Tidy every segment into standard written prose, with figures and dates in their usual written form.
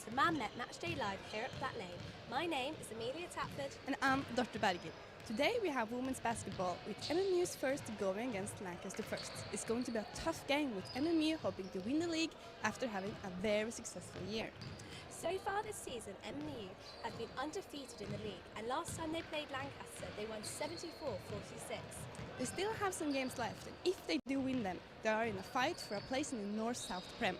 to Man Met Matchday Live here at Platt Lane. My name is Amelia Tapford. And I'm Dr. Berger. Today we have women's basketball with MMU's first going against Lancaster first. It's going to be a tough game with MMU hoping to win the league after having a very successful year. So far this season, MMU have been undefeated in the league, and last time they played Lancaster, they won 74-46. They still have some games left, and if they do win them, they are in a fight for a place in the North-South Prem.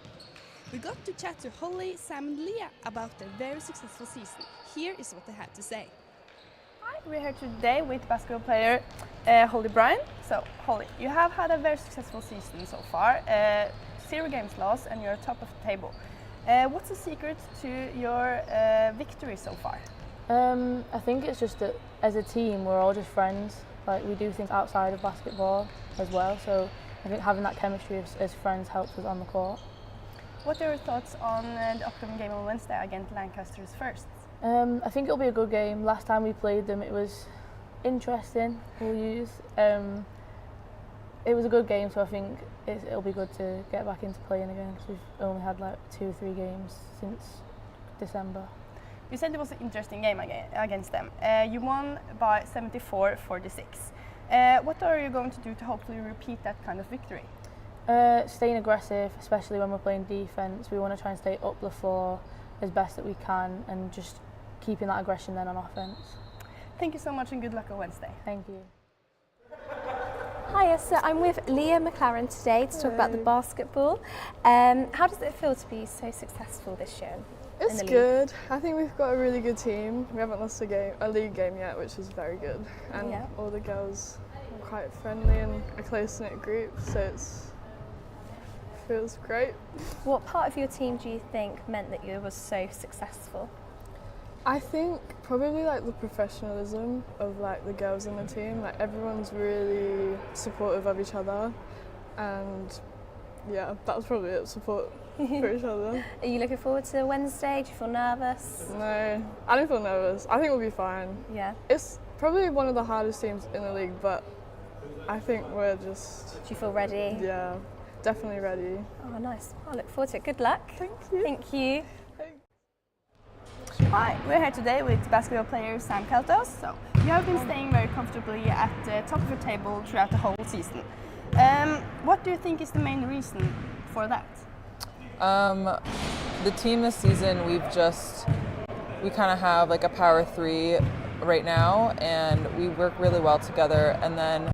We got to chat to Holly, Sam and Leah about their very successful season. Here is what they had to say. Hi, we're here today with basketball player Holly Bryan. So, Holly, you have had a very successful season so far. 0 games lost and you're top of the table. What's the secret to your victory so far? I think it's just that as a team we're all just friends. Like, we do things outside of basketball as well, so I think having that chemistry as friends helps us on the court. What are your thoughts on the upcoming game on Wednesday against Lancaster's first? I think it'll be a good game. Last time we played them it was interesting, we'll use. It was a good game, so I think it'll be good to get back into playing again, because we've only had like 2 or 3 games since December. You said it was an interesting game against them. You won by 74-46. What are you going to do to hopefully repeat that kind of victory? Staying aggressive, especially when we're playing defence. We want to try and stay up the floor as best that we can and just keeping that aggression then on offence. Thank you so much and good luck on Wednesday. Thank you. Hi, so I'm with Leah McLaren today to talk about the basketball. How does it feel to be so successful this year? It's good. I think we've got a really good team. We haven't lost a league game yet, which is very good. And all the girls are quite friendly and a close-knit group, so it feels great. What part of your team do you think meant that you were so successful? I think probably like the professionalism of like the girls in the team. Like, everyone's really supportive of each other, and yeah, that's probably it. Support for each other. Are you looking forward to Wednesday? Do you feel nervous? No, I don't feel nervous. I think we'll be fine. Yeah. It's probably one of the hardest teams in the league, but I think we're just... Do you feel ready? Yeah, definitely ready. Oh, nice. I look forward to it. Good luck. Thank you. Thank you. Hi, we're here today with basketball player Sam Keltos. So, you have been staying very comfortably at the top of your table throughout the whole season. What do you think is the main reason for that? The team this season, we kind of have like a power 3 right now, and we work really well together. And then,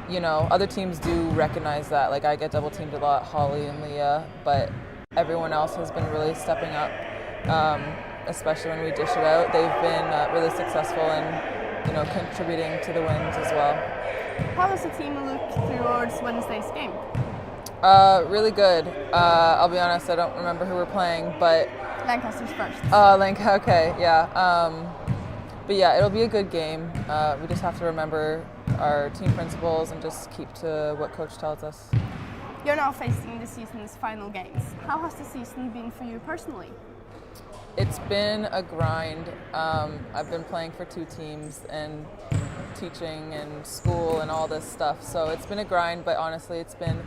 you know, other teams do recognize that. Like, I get double teamed a lot, Holly and Leah, but everyone else has been really stepping up, especially when we dish it out. They've been really successful and, you know, contributing to the wins as well. How does the team look towards Wednesday's game? Really good. I'll be honest, I don't remember who we're playing, but... Lancaster's first. Okay, yeah. But yeah, it'll be a good game. We just have to remember our team principles and just keep to what coach tells us. You're now facing the season's final games. How has the season been for you personally? It's been a grind. I've been playing for 2 teams and teaching and school and all this stuff, so it's been a grind, but honestly it's been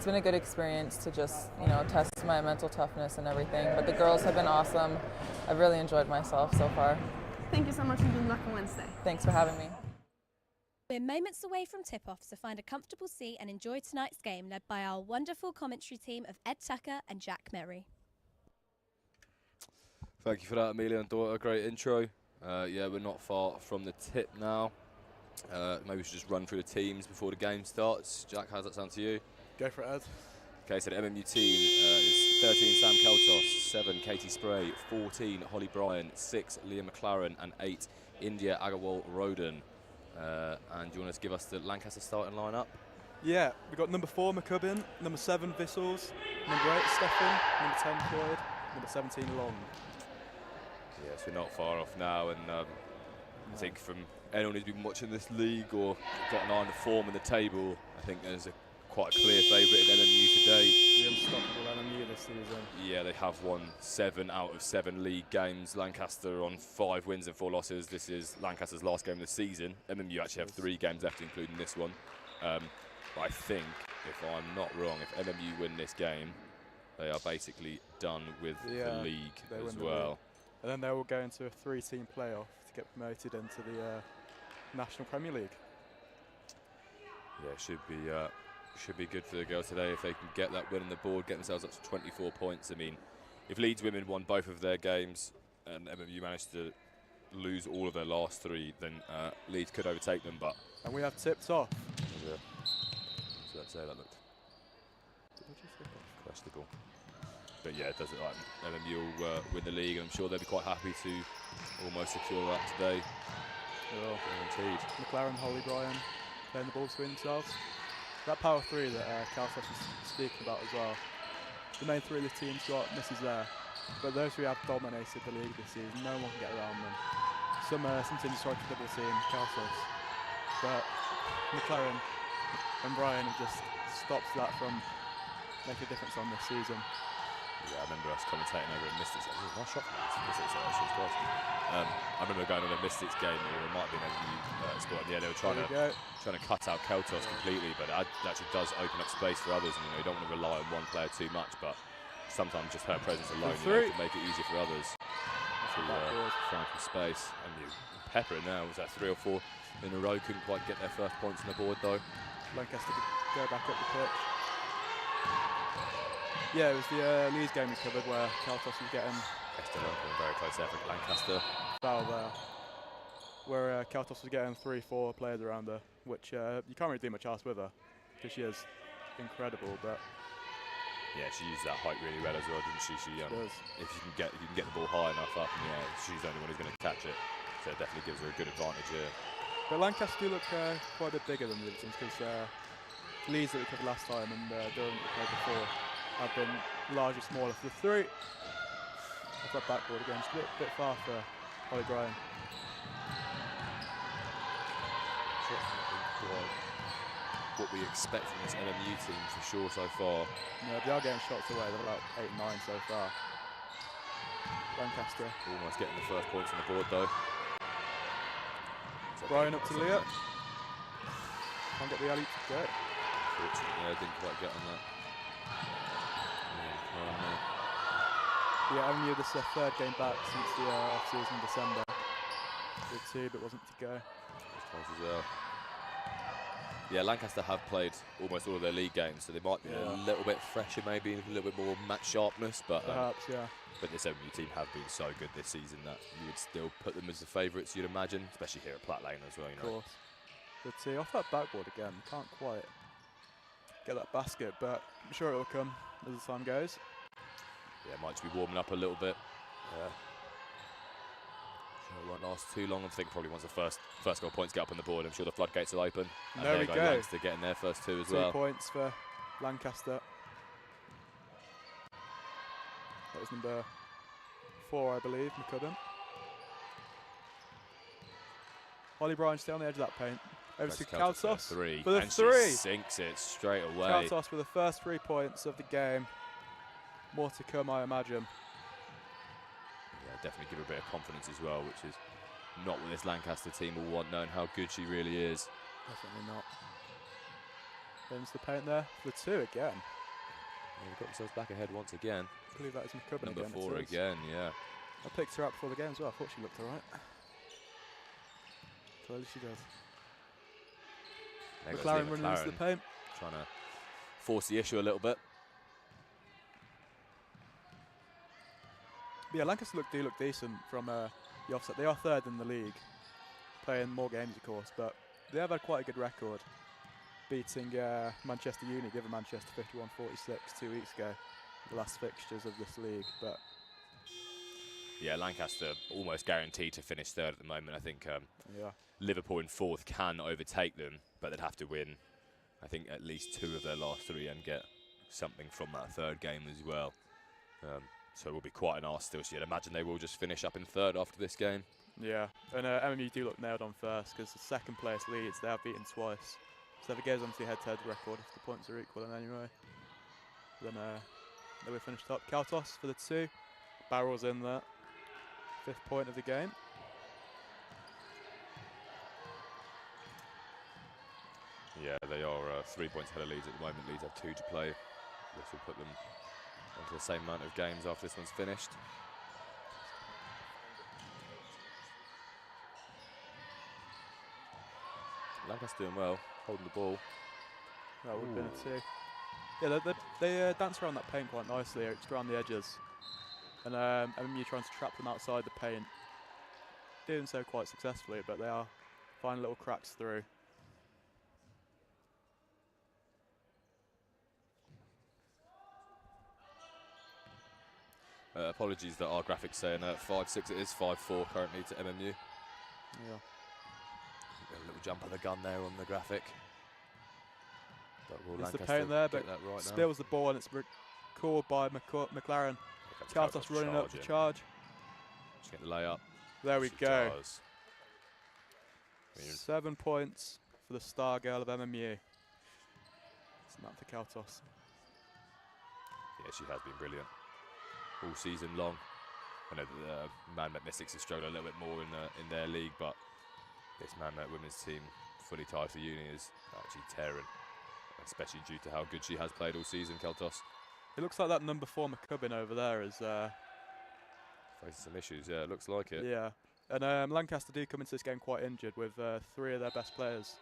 a good experience to just, you know, test my mental toughness and everything. But the girls have been awesome. I've really enjoyed myself so far. Thank you so much and good luck on Wednesday. Thanks for having me. We're moments away from tip-off, so find a comfortable seat and enjoy tonight's game, led by our wonderful commentary team of Ed Tucker and Jack Merry. Thank you for that, Amelia and Dora. Great intro. Yeah, we're not far from the tip now. Maybe we should just run through the teams before the game starts. Jack, how's that sound to you? Go for it, Ed. Okay, so the MMU team is 13 Sam Keltos, 7 Katie Spray, 14 Holly Bryan, 6 Leah McLaren, and 8 India Agarwal Roden. And do you want to give us the Lancaster starting lineup? Yeah, we've got number 4 McCubbin, number 7 Vissels, number 8 Stefan, number 10 Floyd, number 17 Long. Yes, we're not far off now, and I think from anyone who's been watching this league or got an eye on the form and the table, I think there's quite a clear favourite in MMU today. The unstoppable MMU this season. Yeah, they have won 7 out of 7 league games. Lancaster on 5 wins and 4 losses. This is Lancaster's last game of the season. MMU actually have 3 games left, including this one. But I think, if I'm not wrong, if MMU win this game, they are basically done with Yeah, the league they as win the well. league. And then they will go into a 3-team playoff to get promoted into the National Premier League. Yeah, should be good for the girls today if they can get that win on the board, get themselves up to 24 points. I mean, if Leeds women won both of their games and MMU managed to lose all of their last 3, then Leeds could overtake them. But And we have tipped off. yeah, so let's say that looked questionable. But yeah, it does look like MMU will win the league, and I'm sure they'll be quite happy to almost secure that today. Well, Guaranteed. McLaren, Holly Bryan playing the ball between themselves. That power 3 that Capitalise was speaking about as well. The main 3 of the team's got misses there, but those 3 have dominated the league this season. No one can get around them. Some teams try to double team Capitalise, but McLaren and Bryan have just stopped that from making a difference on this season. Yeah, I remember us commentating over at Mystics. Nice shot from Mystics, actually, it's close. I remember going on a Mystics game, or it might have been MMU sport. Yeah, they were trying to cut out Keltos completely, but it actually does open up space for others. And you don't want to rely on one player too much, but sometimes just her presence alone can make it easier for others to find some space. And Pepper now was that 3 or 4 in a row, couldn't quite get their first points on the board though. Lancaster could go back up the pitch. Yeah, it was the Leeds game we covered where Keltos was getting very close effort. Lancaster foul there, where Keltos was getting 3-4 players around her, which you can't really do much else with her because she is incredible. But yeah, she used that height really well as well, didn't she? She does. If you can get the ball high enough up in the air, she's the only one who's going to catch it. So it definitely gives her a good advantage here. But Lancaster do look quite a bit bigger than the other teams because Leeds that we covered last time and Durham that we played before have been larger, smaller. For the 3, off that backboard again, just a bit far for Holly Bryan. What we expect from this MMU team for sure so far. No, they are getting shots away. They're about 8 and 9 so far. Lancaster. Almost getting the first points on the board though. Bryan up to Leah. Can't get the alley to go. Unfortunately, I didn't quite get on that. Yeah, MMU, this is their 3rd game back since the off-season in December. Did 2, but wasn't to go. As well. Yeah, Lancaster have played almost all of their league games, so they might be a little bit fresher, maybe a little bit more match sharpness. But perhaps, yeah. But this MMU team have been so good this season that you would still put them as the favourites, you'd imagine, especially here at Platt Lane as well. You know. Of course. But off that backboard again, can't quite get that basket, but I'm sure it will come as the time goes. Yeah, might just be warming up a little bit. Sure it won't last too long. I think probably once the first goal points get up on the board, I'm sure the floodgates will open. And there we go. Lancaster getting their first 2 as well. 2 points for Lancaster. That was number 4, I believe, McCubbin. Holly Bryan still on the edge of that paint. Over to Kaltos for the 3. For the and 3. She sinks it straight away. Kaltos for the first 3 points of the game. More to come, I imagine. Yeah, definitely give her a bit of confidence as well, which is not what this Lancaster team will want, knowing how good she really is. Definitely not. Into the paint there for the 2 again. Yeah, they've got themselves back ahead once again. I believe that is McCubbin Number again. 4 again, yeah. I picked her up before the game as well. I thought she looked alright. Clearly she does. McLaren running into the paint. Trying to force the issue a little bit. But yeah, Lancaster do look decent from the offset. They are 3rd in the league, playing more games of course, but they have had quite a good record, beating Manchester Uni, given Manchester 51-46 2 weeks ago, the last fixtures of this league. But yeah, Lancaster almost guaranteed to finish 3rd at the moment. I think yeah. Liverpool in 4th can overtake them, but they'd have to win, I think, at least 2 of their last 3 and get something from that 3rd game as well. So it will be quite an arse still. So you'd imagine they will just finish up in 3rd after this game. Yeah, and MMU do look nailed on first because the 2nd place Leeds, they have beaten twice. So if it goes on to the head-to-head record, if the points are equal in any way, then they will finish top. Kaltos for the 2, barrels in there. 5th point of the game. Yeah, they are 3 points ahead of Leeds at the moment. Leeds have 2 to play. This will put them On to the same amount of games after this one's finished. Lancaster doing well, holding the ball. That would have been a 2. Yeah, they dance around that paint quite nicely, just around the edges. And MMU trying to trap them outside the paint. Doing so quite successfully, but they are finding little cracks through. Apologies that our graphics saying 5-6, it is 5-4 currently to MMU. Yeah. A little jump of the gun there on the graphic. But will It's the Lancaster paint there, but get that right now? spills the ball and it's called by McLaren. Kaltos running up the charge. Just get the layup. There we She go. does. 7 points for the star girl of MMU. Samantha Kaltos. Yeah, she has been brilliant all season long. I know that Man Met Mystics have struggled a little bit more in their league, but this Man Met women's team, fully tied for uni, is actually tearing, especially due to how good she has played all season, Kaltos. It looks like that number 4 McCubbin over there is facing some issues, yeah, it looks like it. yeah. And Lancaster do come into this game quite injured with 3 of their best players,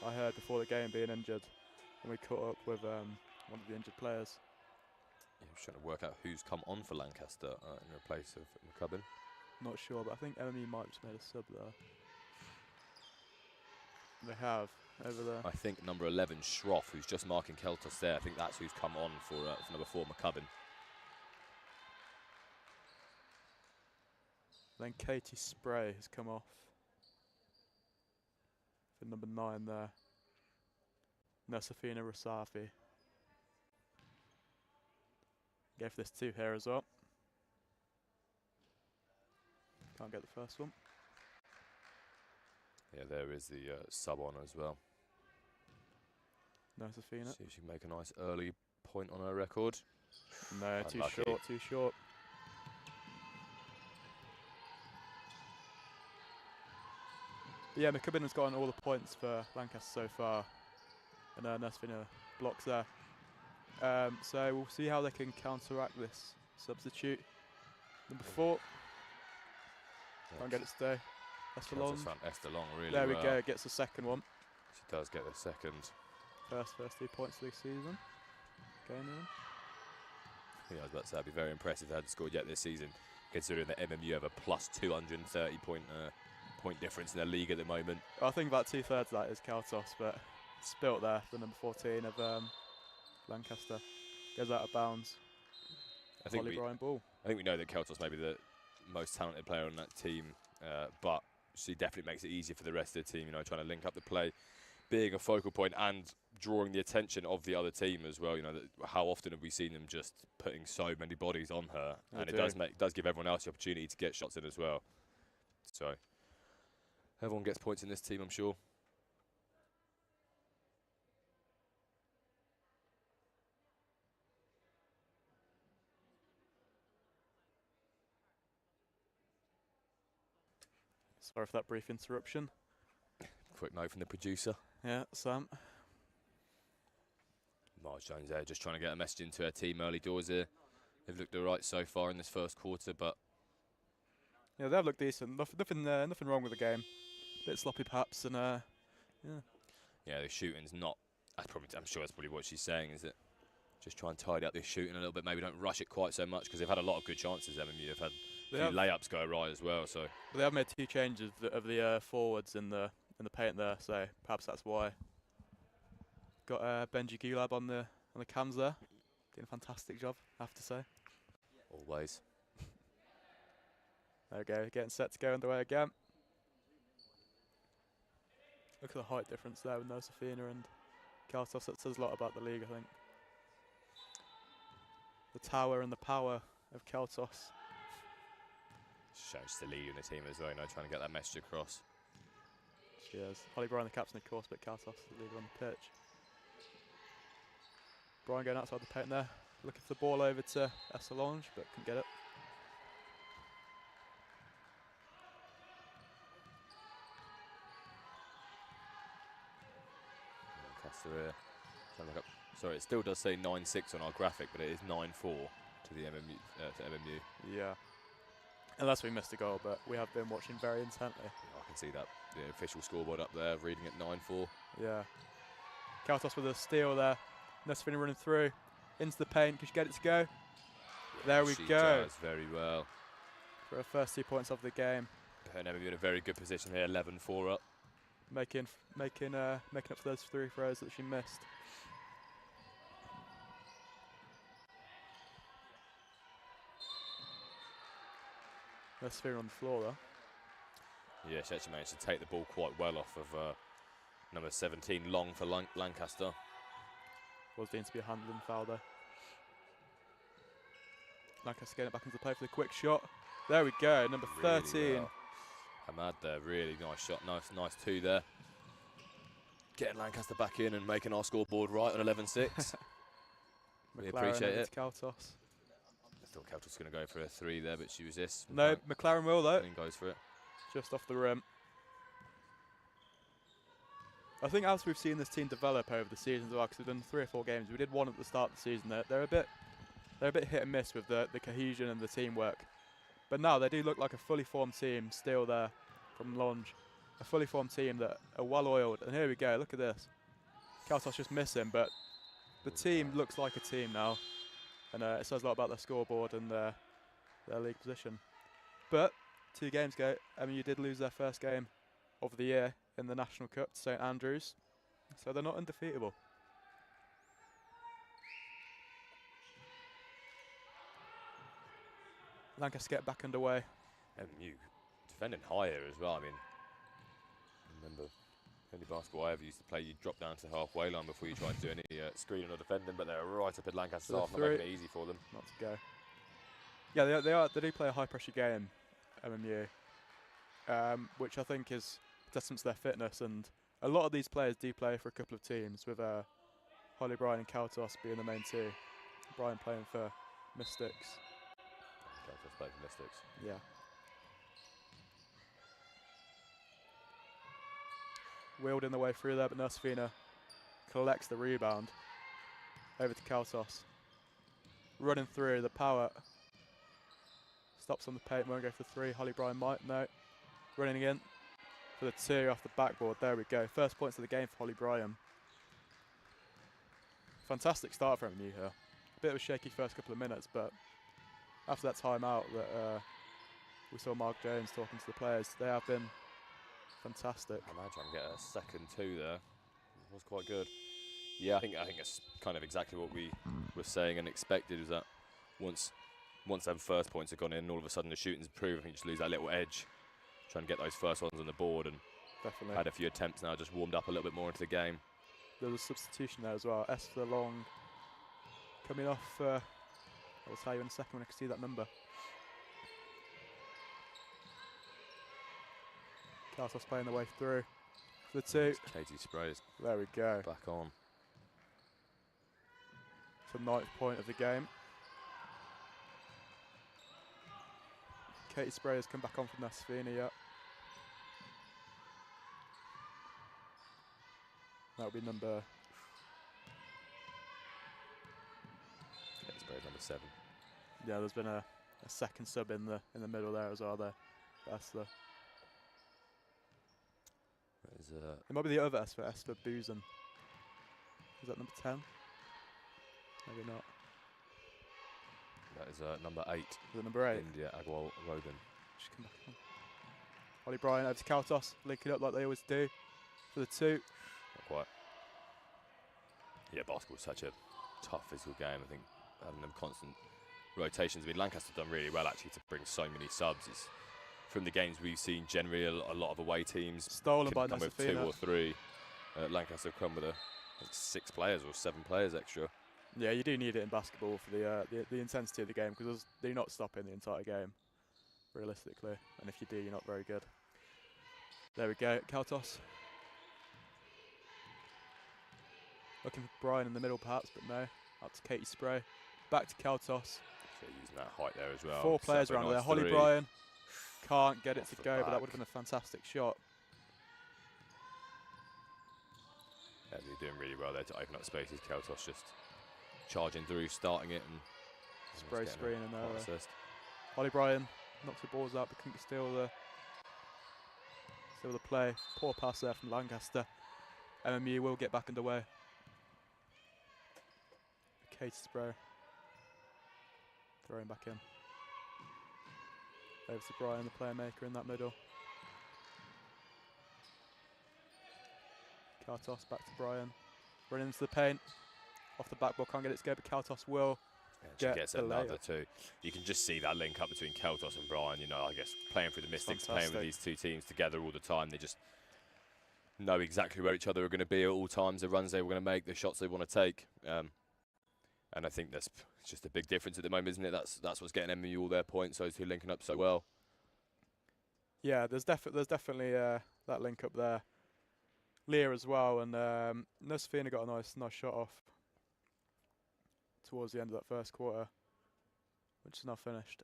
I heard, before the game being injured. And we caught up with one of the injured players. Yeah, I'm just trying to work out who's come on for Lancaster in place of McCubbin. Not sure, but I think MME might have just made a sub there. They have, over there. I think number 11, Schroff, who's just marking Keltos there, I think that's who's come on for number 4, McCubbin. Then Katie Spray has come off for number 9 there. Nosafina Rasafi. Go for this 2 here as well. Can't get the first one. Yeah, there is the sub on as well. Nosafina. See if she can make a nice early point on her record. No, too Unlucky. short, too short. But yeah, McCubbin has gotten all the points for Lancaster so far. And Nosafina blocks there. So we'll see how they can counteract this substitute. Number 4. Can't get it to stay. Estelon. Found Esther Long really There we well. go, gets the second one. She does get the second. First 2 points of the season. Game on. Yeah, I was about to say, I'd be very impressed if they hadn't scored yet this season, considering that MMU have a plus 230 point difference in their league at the moment. I think about 2/3 of that is Kaltos, but spilt there, the number 14 of Lancaster. Goes out of bounds. I think Holly Bryan ball. I think we know that Keltos may be the most talented player on that team, but she definitely makes it easier for the rest of the team, you know, trying to link up the play, being a focal point and drawing the attention of the other team as well. You know, how often have we seen them just putting so many bodies on her, and it does give everyone else the opportunity to get shots in as well. So everyone gets points in this team, I'm sure. Sorry for that brief interruption. Quick note from the producer. Yeah, Sam. Marg Jones there, just trying to get a message into her team early doors here. They've looked all right so far in this first quarter, but Yeah, they've looked decent. Nothing wrong with the game. Bit sloppy perhaps, and yeah. yeah, the shooting's not. I'm sure that's probably what she's saying. Is it just try and tidy up this shooting a little bit? Maybe don't rush it quite so much because they've had a lot of good chances. MMU have had a few layups go awry as well. So they have made 2 changes of the forwards in the paint there, so perhaps that's why. Got Benji Gulab on the cams there, doing a fantastic job, I have to say. always. There we go, getting set to go underway again. Look at the height difference there with Nosafina and Kaltos. That says a lot about the league, I think. The tower and the power of Kaltos. Shows the lead in the team as well, you know, trying to get that message across. She is. Holly Bryan, the captain, of course, but Kaltos, the leader on the pitch. Bryan going outside the paint there, looking for the ball over to Esselange, but couldn't get it. Lancaster here. Sorry, it still does say 9-6 on our graphic, but it is 9-4. to the MMU. Yeah. Unless we missed a goal, but we have been watching very intently. Yeah, I can see that. The official scoreboard up there, reading at 9-4. Yeah. Kaltos with a steal there. Nesfini running through into the paint. Can she get it to go? Yeah, there we she go. does very well. For her first 2 points of the game. And MMU in a very good position here, 11-4 up. Making up for those 3 throws that she missed. Nesfini on the floor though. Yeah, she actually managed to take the ball quite well off of number 17, Long for Lancaster. Was deemed to be a handling foul though. Lancaster getting it back into play for the quick shot. There we go, number 13. Really well. Hamad there, really nice shot, nice 2 there. Getting Lancaster back in and making our scoreboard right on 11-6. We appreciate it. Kaltos. I thought Kaltos was going to go for a 3 there, but she resists. No, McLaren will though. And goes for it. Just off the rim. I think as we've seen this team develop over the season as well, because we've done 3 or 4 games, we did 1 at the start of the season. They're a bit hit and miss with the cohesion and the teamwork. But now they do look like a fully formed team still there from launch. A fully formed team that are well oiled. And here we go, look at this. Kaltos just missing, but the team looks like a team now. And it says a lot about their scoreboard and their league position. But 2 games ago, MMU did lose their first game of the year in the National Cup to St Andrews. So they're not undefeatable. Lancaster get back underway. MMU defending higher as well. I mean, remember, any basketball I ever used to play, you'd drop down to the halfway line before you tried to do any screening or defending, but they're right up at Lancaster's half, making it easy for them. Not to go. Yeah, they do play a high pressure game, MMU, which I think is testament to their fitness, and a lot of these players do play for a couple of teams, with Holly Bryan and Kaltos being the main 2. Bryan playing for Mystics. Kaltos playing for Mystics. Yeah. Wheeled in the way through there, but Nesfina collects the rebound. Over to Kaltos. Running through, the power. Stops on the paint, won't go for 3. Holly Bryan might, no. Running again for the 2 off the backboard. There we go. First points of the game for Holly Bryan. Fantastic start from MMU here. A bit of a shaky first couple of minutes, but after that timeout that we saw Marg Jones talking to the players, they have been fantastic. I imagine I can get a second 2 there. It was quite good. Yeah, I think it's kind of exactly what we were saying and expected, was that once them first points have gone in, all of a sudden the shooting's improved. I think you just lose that little edge, trying to get those first ones on the board, and definitely had a few attempts now, just warmed up a little bit more into the game. There was a substitution there as well. Esther Long coming off. I'll tell you in a second when I can see that number. Kaltos playing the way through for the 2. Katie Sprays. There we go. Back on. It's the 9th point of the game. Katie Spray has come back on from Nesfini yet. That would be number. Katie Spray's number 7. Yeah, there's been a second sub in the middle there as well. There, that's the. It might be the other Esper Boozen. Is that number 10? Maybe not. That is number 8. Is it number 8? India Agwal Roden. Just come back on. Holly Bryan over to Kaltos, linking up like they always do for the 2. Not quite. Yeah, basketball's such a tough physical game. I think having them constant rotations. I mean, Lancaster's done really well actually to bring so many subs. It's from the games we've seen, generally a lot of away teams stolen by come with 2 or 3. Lancaster come with 6 players or 7 players extra. Yeah, you do need it in basketball for the intensity of the game, because they're not stopping the entire game, realistically. And if you do, you're not very good. There we go, Kaltos. Looking for Bryan in the middle perhaps, but no. Up to Katie Spray. Back to Kaltos. So using that height there as well. 4 players around there. Holly Bryan can't get it to go, but that would have been a fantastic shot. Yeah, they're doing really well there to open up spaces. Kaltos just charging through, starting it, and Spray screen and assist. Holly Bryan knocks the balls out but couldn't steal the play. Poor pass there from Lancaster. MMU will get back underway. Katie Spray throwing back in. Over to Bryan, the playmaker in that middle. Kaltos back to Bryan. Running into the paint. Off the backboard, can't get it to go, but Kaltos will. She gets another two. You can just see that link up between Keltos and Bryan. You know, I guess playing through the Mystics, playing with these two teams together all the time, they just know exactly where each other are going to be at all times, the runs they were going to make, the shots they want to take. And I think that's just a big difference at the moment, isn't it? That's what's getting MMU all their points, those two linking up so well. Yeah, there's definitely that link up there. Leah as well, and Nusfina got a nice shot off towards the end of that first quarter, which is now finished.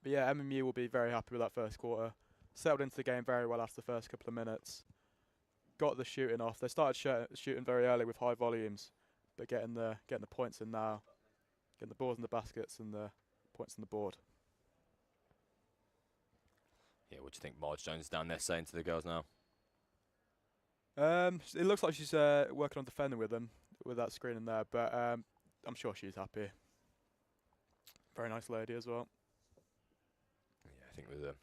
But yeah, MMU will be very happy with that first quarter. Settled into the game very well after the first couple of minutes. Got the shooting off. They started shooting very early with high volumes, but getting the points in now, getting the balls in the baskets and the points on the board. Yeah, what do you think Marg Jones is down there saying to the girls now? It looks like she's working on defending with them, with that screen in there, but I'm sure she's happy. Very nice lady as well. Yeah, I think with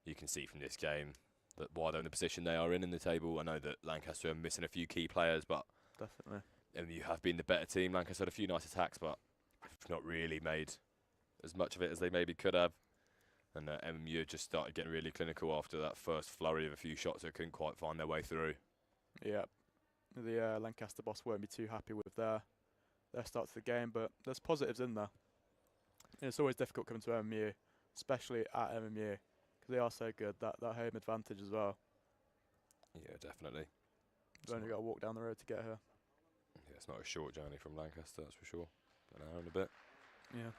you can see from this game that why they're in the position they are in the table. I know that Lancaster are missing a few key players, but definitely. MMU have been the better team. Lancaster had a few nice attacks, but have not really made as much of it as they maybe could have. And MMU just started getting really clinical after that first flurry of a few shots that couldn't quite find their way through. Yeah, the Lancaster boss won't be too happy with their start to the game, but there's positives in there. And it's always difficult coming to MMU, especially at MMU, because they are so good. That home advantage as well. Yeah, definitely. You've only got to walk down the road to get here. Yeah, it's not a short journey from Lancaster, that's for sure. An hour and a bit. Yeah.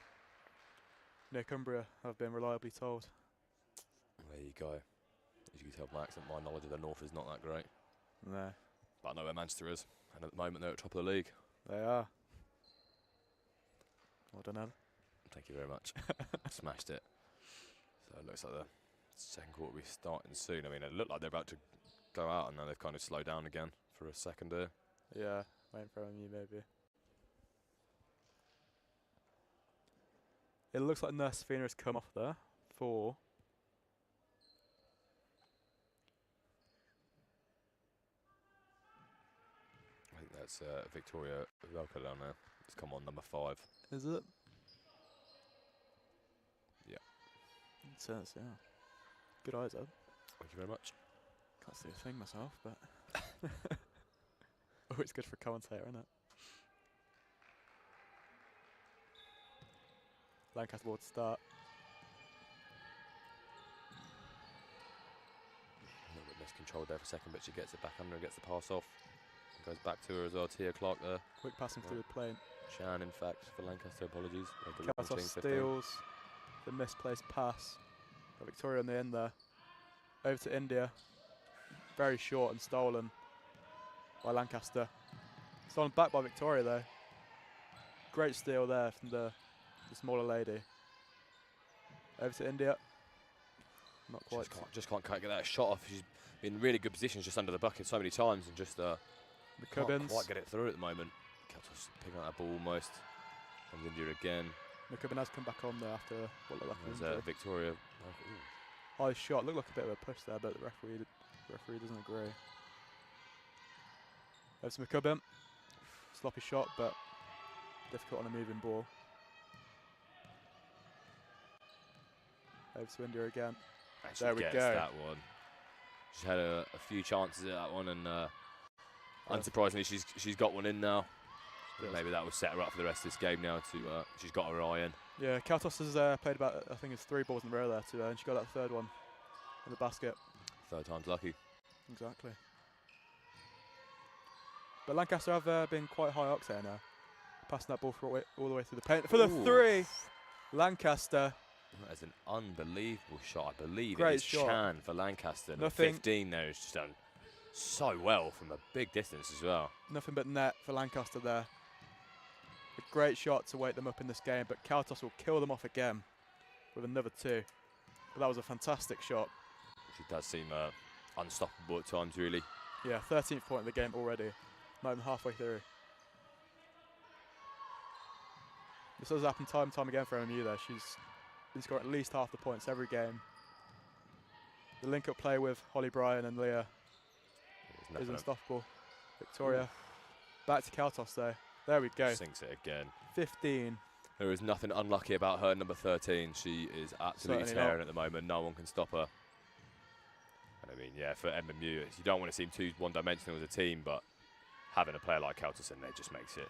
No, Cumbria have been reliably told. There you go. As you can tell from my accent, my knowledge of the North is not that great. No. But I know where Manchester is, and at the moment they're at top of the league. They are. Well done, Ed. Thank you very much. Smashed it. So it looks like the second quarter will be starting soon. I mean, it looked like they're about to go out, and now they've kind of slowed down again for a second there. Yeah, waiting for MMU maybe. It looks like Nusfina has come off there for I think that's Victoria Velka down there. It's come on, number 5. Is it? Yeah. It says, yeah. Good eyes, Ed. Thank you very much. Can't see a thing myself, but always good for a commentator, isn't it? Lancaster ball to start. A little bit miscontrolled there for a second, but she gets it back under and gets the pass off. Goes back to her as well. Tia Clark there. Quick passing through the plane. Shan, in fact, for Lancaster, apologies. Kaltos steals the misplaced pass. Got Victoria on the end there. Over to India. Very short and stolen by Lancaster. Stolen back by Victoria though. Great steal there from the smaller lady. Over to India. Not quite. Just can't quite get that shot off. She's been in really good positions just under the bucket so many times and just can't quite get it through at the moment. Keltos picking out that ball almost. Comes India again. McCubbin has come back on there after what looked like There's Victoria. High shot. Looked like a bit of a push there, but the referee doesn't agree. Over to McCubbin. Sloppy shot, but difficult on a moving ball. Over to India again. And there we gets go. That one. She's had a few chances at that one, and unsurprisingly, she's got one in now. Maybe that will set her up for the rest of this game now. She's got her eye in. Yeah, Kaltos has played about, I think it's 3 balls in a row there too, and she got that third one in the basket. Third time's lucky. Exactly. But Lancaster have been quite high octane now, passing that ball all the way through the paint for the 3. Lancaster. That is an unbelievable shot. I believe Great it is shot. Chan for Lancaster. Nothing. 15 there has just done so well from a big distance as well. Nothing but net for Lancaster there. a great shot to wake them up in this game, but Kautos will kill them off again with another 2. But that was a fantastic shot. She does seem unstoppable at times, really. Yeah, 13th point of the game already, not even halfway through. This has happened time and time again for MMU though. She's been scoring at least half the points every game. The link-up play with Holly Bryan and Leah is unstoppable. Victoria, back to Kautos though. There we go. Sinks it again. 15. There is nothing unlucky about her, number 13. She is absolutely Certainly tearing not. at the moment. No one can stop her. And I mean, yeah, for MMU, you don't want to seem too one-dimensional as a team, but having a player like Kautos in there just makes it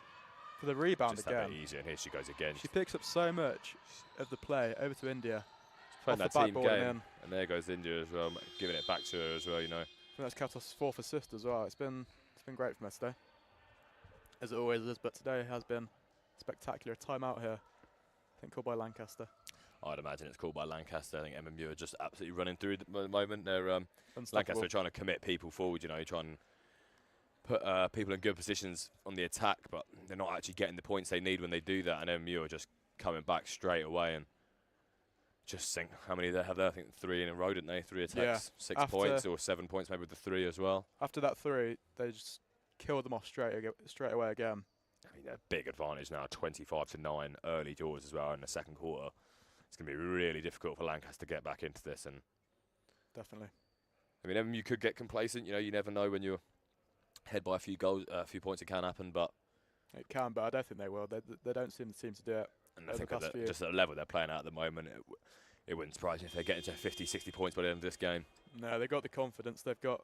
For the rebound just that again. bit easier. And here she goes again. She picks up so much of the play over to India. She's playing off that the team backboard and game. in. And there goes India as well, giving it back to her as well, you know. I think that's Kautos' 4th assist as well. It's been great from her today, as it always is. But today has been spectacular. Timeout here, I think called by Lancaster. I'd imagine it's called by Lancaster. I think MMU are just absolutely running through at the moment. They're Unstoppable. Lancaster are trying to commit people forward, you know, trying to put people in good positions on the attack, but they're not actually getting the points they need when they do that. And MMU are just coming back straight away and just think how many they have there. I think 3 in a row, didn't they? 3 attacks, Yeah. 6 After points or 7 points, maybe with the 3 as well. After that 3, they just killed them off straight away again. I mean, a big advantage now, 25-9, early doors as well in the second quarter. It's going to be really difficult for Lancaster to get back into this. And Definitely. I mean, MMU could get complacent. You know, you never know when you're ahead by a few goals, a few points. It can happen, but It can, but I don't think they will. They don't seem the team to do it. and I over think the at past the, few. just at the level they're playing at the moment, it wouldn't surprise me if they get into 50, 60 points by the end of this game. No, they've got the confidence. They've got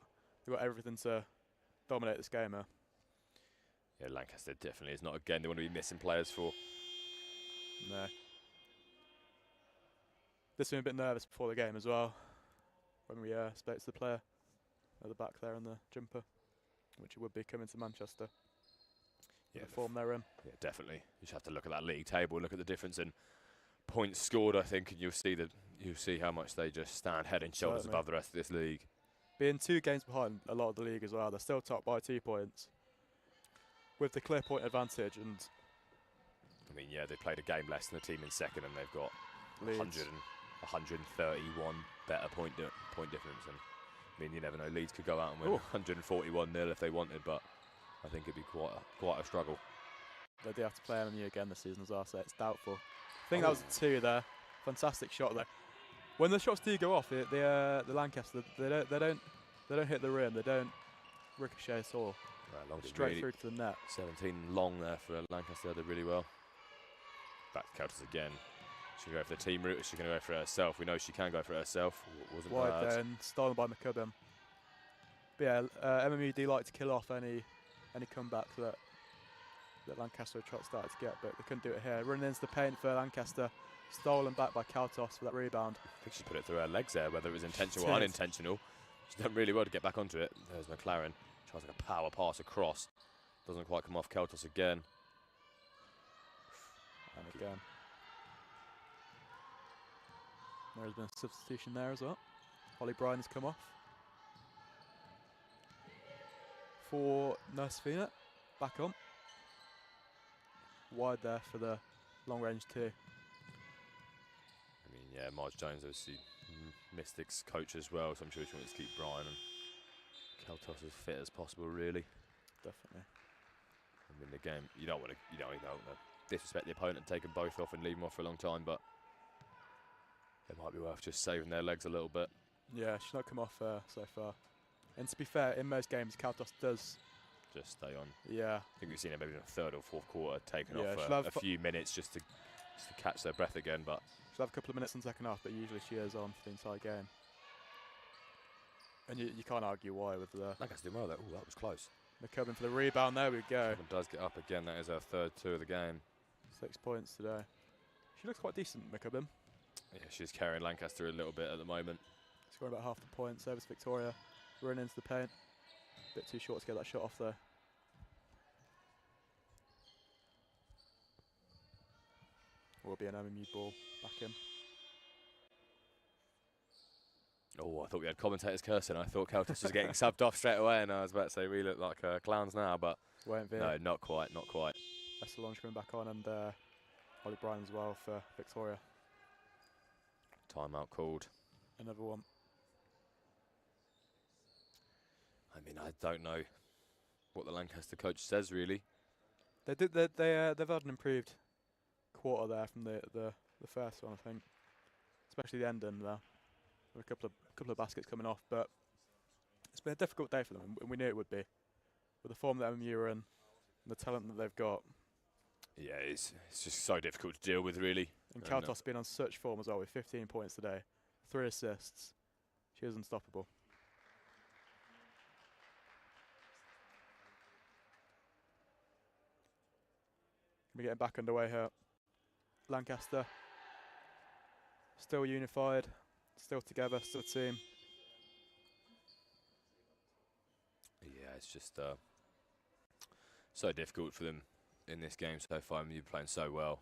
everything to dominate this game here. Yeah, Lancaster definitely is not again. They want to be missing players for. No. This been a bit nervous before the game as well, when we spoke to the player at the back there in the jumper, which it would be coming to Manchester. Yeah, The form they're in. Yeah, definitely. You just have to look at that league table, look at the difference in points scored, I think, and you'll see how much they just stand head and shoulders Certainly. above the rest of this league. Being 2 games behind a lot of the league as well, they're still top by 2 points, with the clear point advantage and I mean, yeah, they played a game less than the team in second, and they've got Leeds. 131 better point difference. And I mean, you never know. Leeds could go out and win 141-0 if they wanted, but I think it'd be quite a struggle. They do have to play MMU again this season as well, so it's doubtful. I think that was a 2 there. Fantastic shot there. When the shots do go off, the Lancaster, they don't hit the rim. They don't ricochet at all. Long did Straight really- through to the net. 17 long there for Lancaster. Did really well. Back to Countess again. She's going to go for the team route. She's going to go for it herself. We know she can go for it herself. Wasn't Wide bad. then, stolen by McCubbin. But yeah, MMU do like to kill off any comeback that Lancaster started to get, but they couldn't do it here. Running into the paint for Lancaster, stolen back by Kautos for that rebound. I think she put it through her legs there, whether it was intentional She or did. unintentional. She's done really well to get back onto it. There's McLaren. Tries like a power pass across. Doesn't quite come off Kautos again. And again, there's been a substitution there as well. Holly Bryan has come off for Nursefina. Back on. Wide there for the long range 2. I mean, yeah, Marg Jones, obviously Mystics coach as well, so I'm sure she wants to keep Brian and Kautos as fit as possible, really. Definitely. I mean, the game, you don't want to disrespect the opponent and take them both off and leave them off for a long time, but it might be worth just saving their legs a little bit. Yeah, she's not come off so far. And to be fair, in most games, Kautos does. Just stay on. Yeah. I think we've seen it maybe in the third or fourth quarter, taken Yeah, off she'll have a few minutes just to catch their breath again, but She'll have a couple of minutes in the second half, but usually she is on for the entire game. And you can't argue why with the Lancaster did well there. Oh, that was close. McCubbin for the rebound. There we go. Someone does get up again. That is her third 2 of the game. 6 points today. She looks quite decent, McCubbin. Yeah, she's carrying Lancaster a little bit at the moment. Scoring about half the points. Service Victoria. Running into the paint. Bit too short to get that shot off there. Will be an MMU ball back in. Oh, I thought we had commentators cursing. I thought Kautos was getting subbed off straight away, and I was about to say we look like clowns now, but Won't be. no, not quite. Solange coming back on, and Holly Bryan as well for Victoria. Timeout called. Another one. I mean, I don't know what the Lancaster coach says, really. They've had an improved quarter there from the first one, I think, especially the ending there. With a couple of baskets coming off, but it's been a difficult day for them, and we knew it would be. With the form that MMU are in, and the talent that they've got. Yeah, it's just so difficult to deal with, really. And Kaltos been on such form as well, with 15 points today, 3 assists. She is unstoppable. We're getting back underway here. Lancaster still unified, still together, still a team. Yeah, it's just so difficult for them in this game so far. I mean, you're playing so well,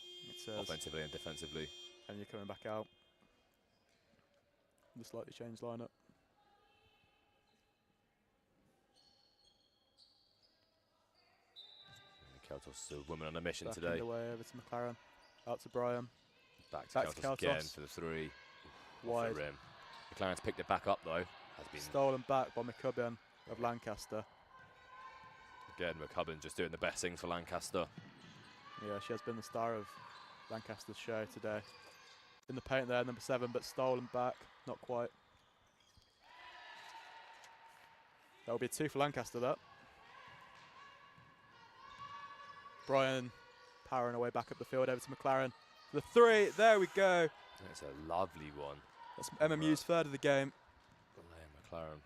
offensively and defensively. And you're coming back out. The slightly changed lineup. Kaltos is a woman on a mission back today. Away over to McLaren, out to Bryan. Back to Kaltos again for the 3. Wide. Off the rim. McLaren's picked it back up though. Has been stolen back by McCubbin of Lancaster. Again, McCubbin just doing the best things for Lancaster. Yeah, she has been the star of Lancaster's show today. In the paint there, number 7, but stolen back, not quite. That will be a 2 for Lancaster, that. Bryan powering away back up the field over to McLaren. The 3, there we go. That's a lovely one. That's MMU's third of the game. McLaren.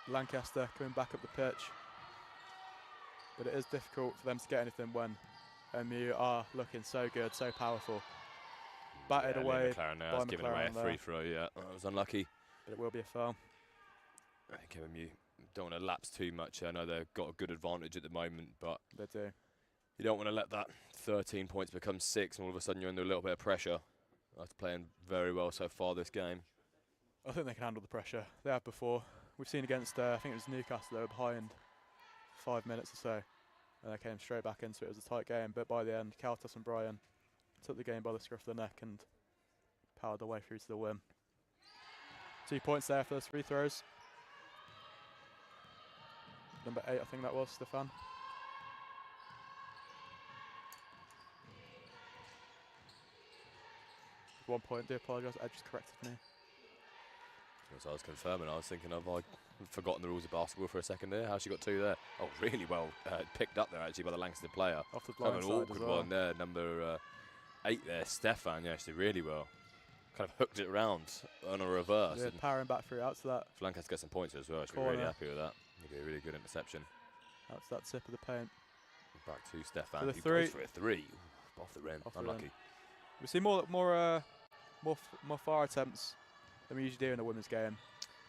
Lancaster coming back up the pitch. But it is difficult for them to get anything when MMU are looking so good, so powerful. Batted away McLaren now by has given away a McLaren free throw, yeah. That was unlucky. But it will be a foul. I think MMU don't want to lapse too much. I know they've got a good advantage at the moment, but they do. You don't want to let that 13 points become 6 and all of a sudden you're under a little bit of pressure. That's playing very well so far this game. I think they can handle the pressure. They have before. We've seen against, I think it was Newcastle, they were behind 5 minutes or so. And they came straight back into it. It was a tight game, but by the end, Kaltos and Bryan took the game by the scruff of the neck and powered their way through to the win. 2 points there for those free throws. Number 8, I think that was, Stefan. One point, do apologise, Ed just corrected me. As I was confirming, I was thinking of, I'd forgotten the rules of basketball for a second there. How she got 2 there? Oh, really well picked up there actually by the Lancaster player. Off the blind an side awkward as well. one there, number 8 there, Stefan. Yeah, she did really well. Kind of hooked it around on a reverse. Yeah, powering back through, out to that. If Lancaster gets some points as well, she'll be corner. really happy with that. It'll be a really good interception. Out to that tip of the paint. Back to Stefan. For the who 3. goes for a 3. Ooh, off the rim. Unlucky. We see more far attempts than we usually do in a women's game.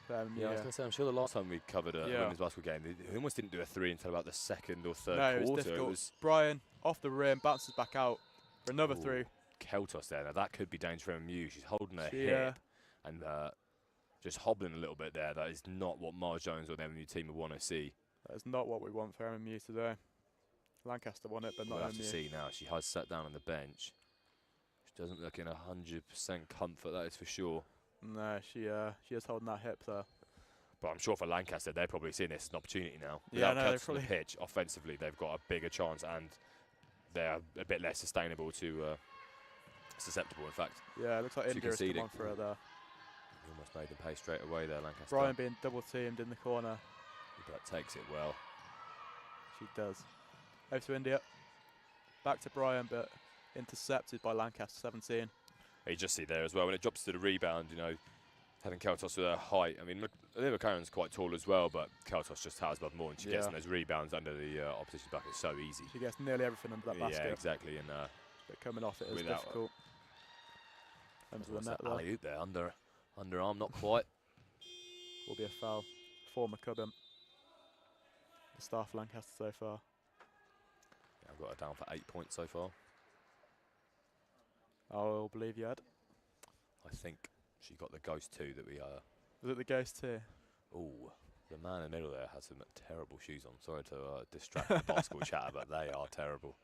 Yeah, I was going to say, I'm sure the last time we covered a women's basketball game, they almost didn't do a 3 until about the 2nd or 3rd quarter. It was difficult. Bryan off the rim, bounces back out for another 3. Keltos there. Now that could be dangerous for MMU. She's holding her hip and just hobbling a little bit there. That is not what Marg Jones or the MMU team would want to see. That is not what we want for MMU today. Lancaster won it, but not MMU. We'll have to see now. She has sat down on the bench. She doesn't look in 100% comfort, that is for sure. No, she is holding that hip there. But I'm sure for Lancaster, they're probably seeing this as an opportunity now. Yeah, Without cuts on the pitch, offensively, they've got a bigger chance and they're a bit less sustainable to, susceptible, in fact. Yeah, it looks like India has come on for her there. Almost made them pay straight away there, Lancaster. Bryan being double teamed in the corner. But takes it well. She does. Over to India. Back to Bryan, but intercepted by Lancaster, 17. You just see there as well, when it drops to the rebound, you know, having Kaltos with her height. I mean, Olivia McLaren's quite tall as well, but Kaltos just towers above more, and she gets in those rebounds under the opposition bucket so easy. She gets nearly everything under that basket. Yeah, exactly. And but coming off it is difficult. Under the net alley-oop there, underarm, not quite. Will be a foul for McCubbin. The star for Lancaster so far. Yeah, I've got her down for 8 points so far. I'll believe you, Ed. I think she got the ghost 2 that we Was it the ghost 2? Oh, the man in the middle there has some terrible shoes on. Sorry to distract the basketball chatter, but they are terrible.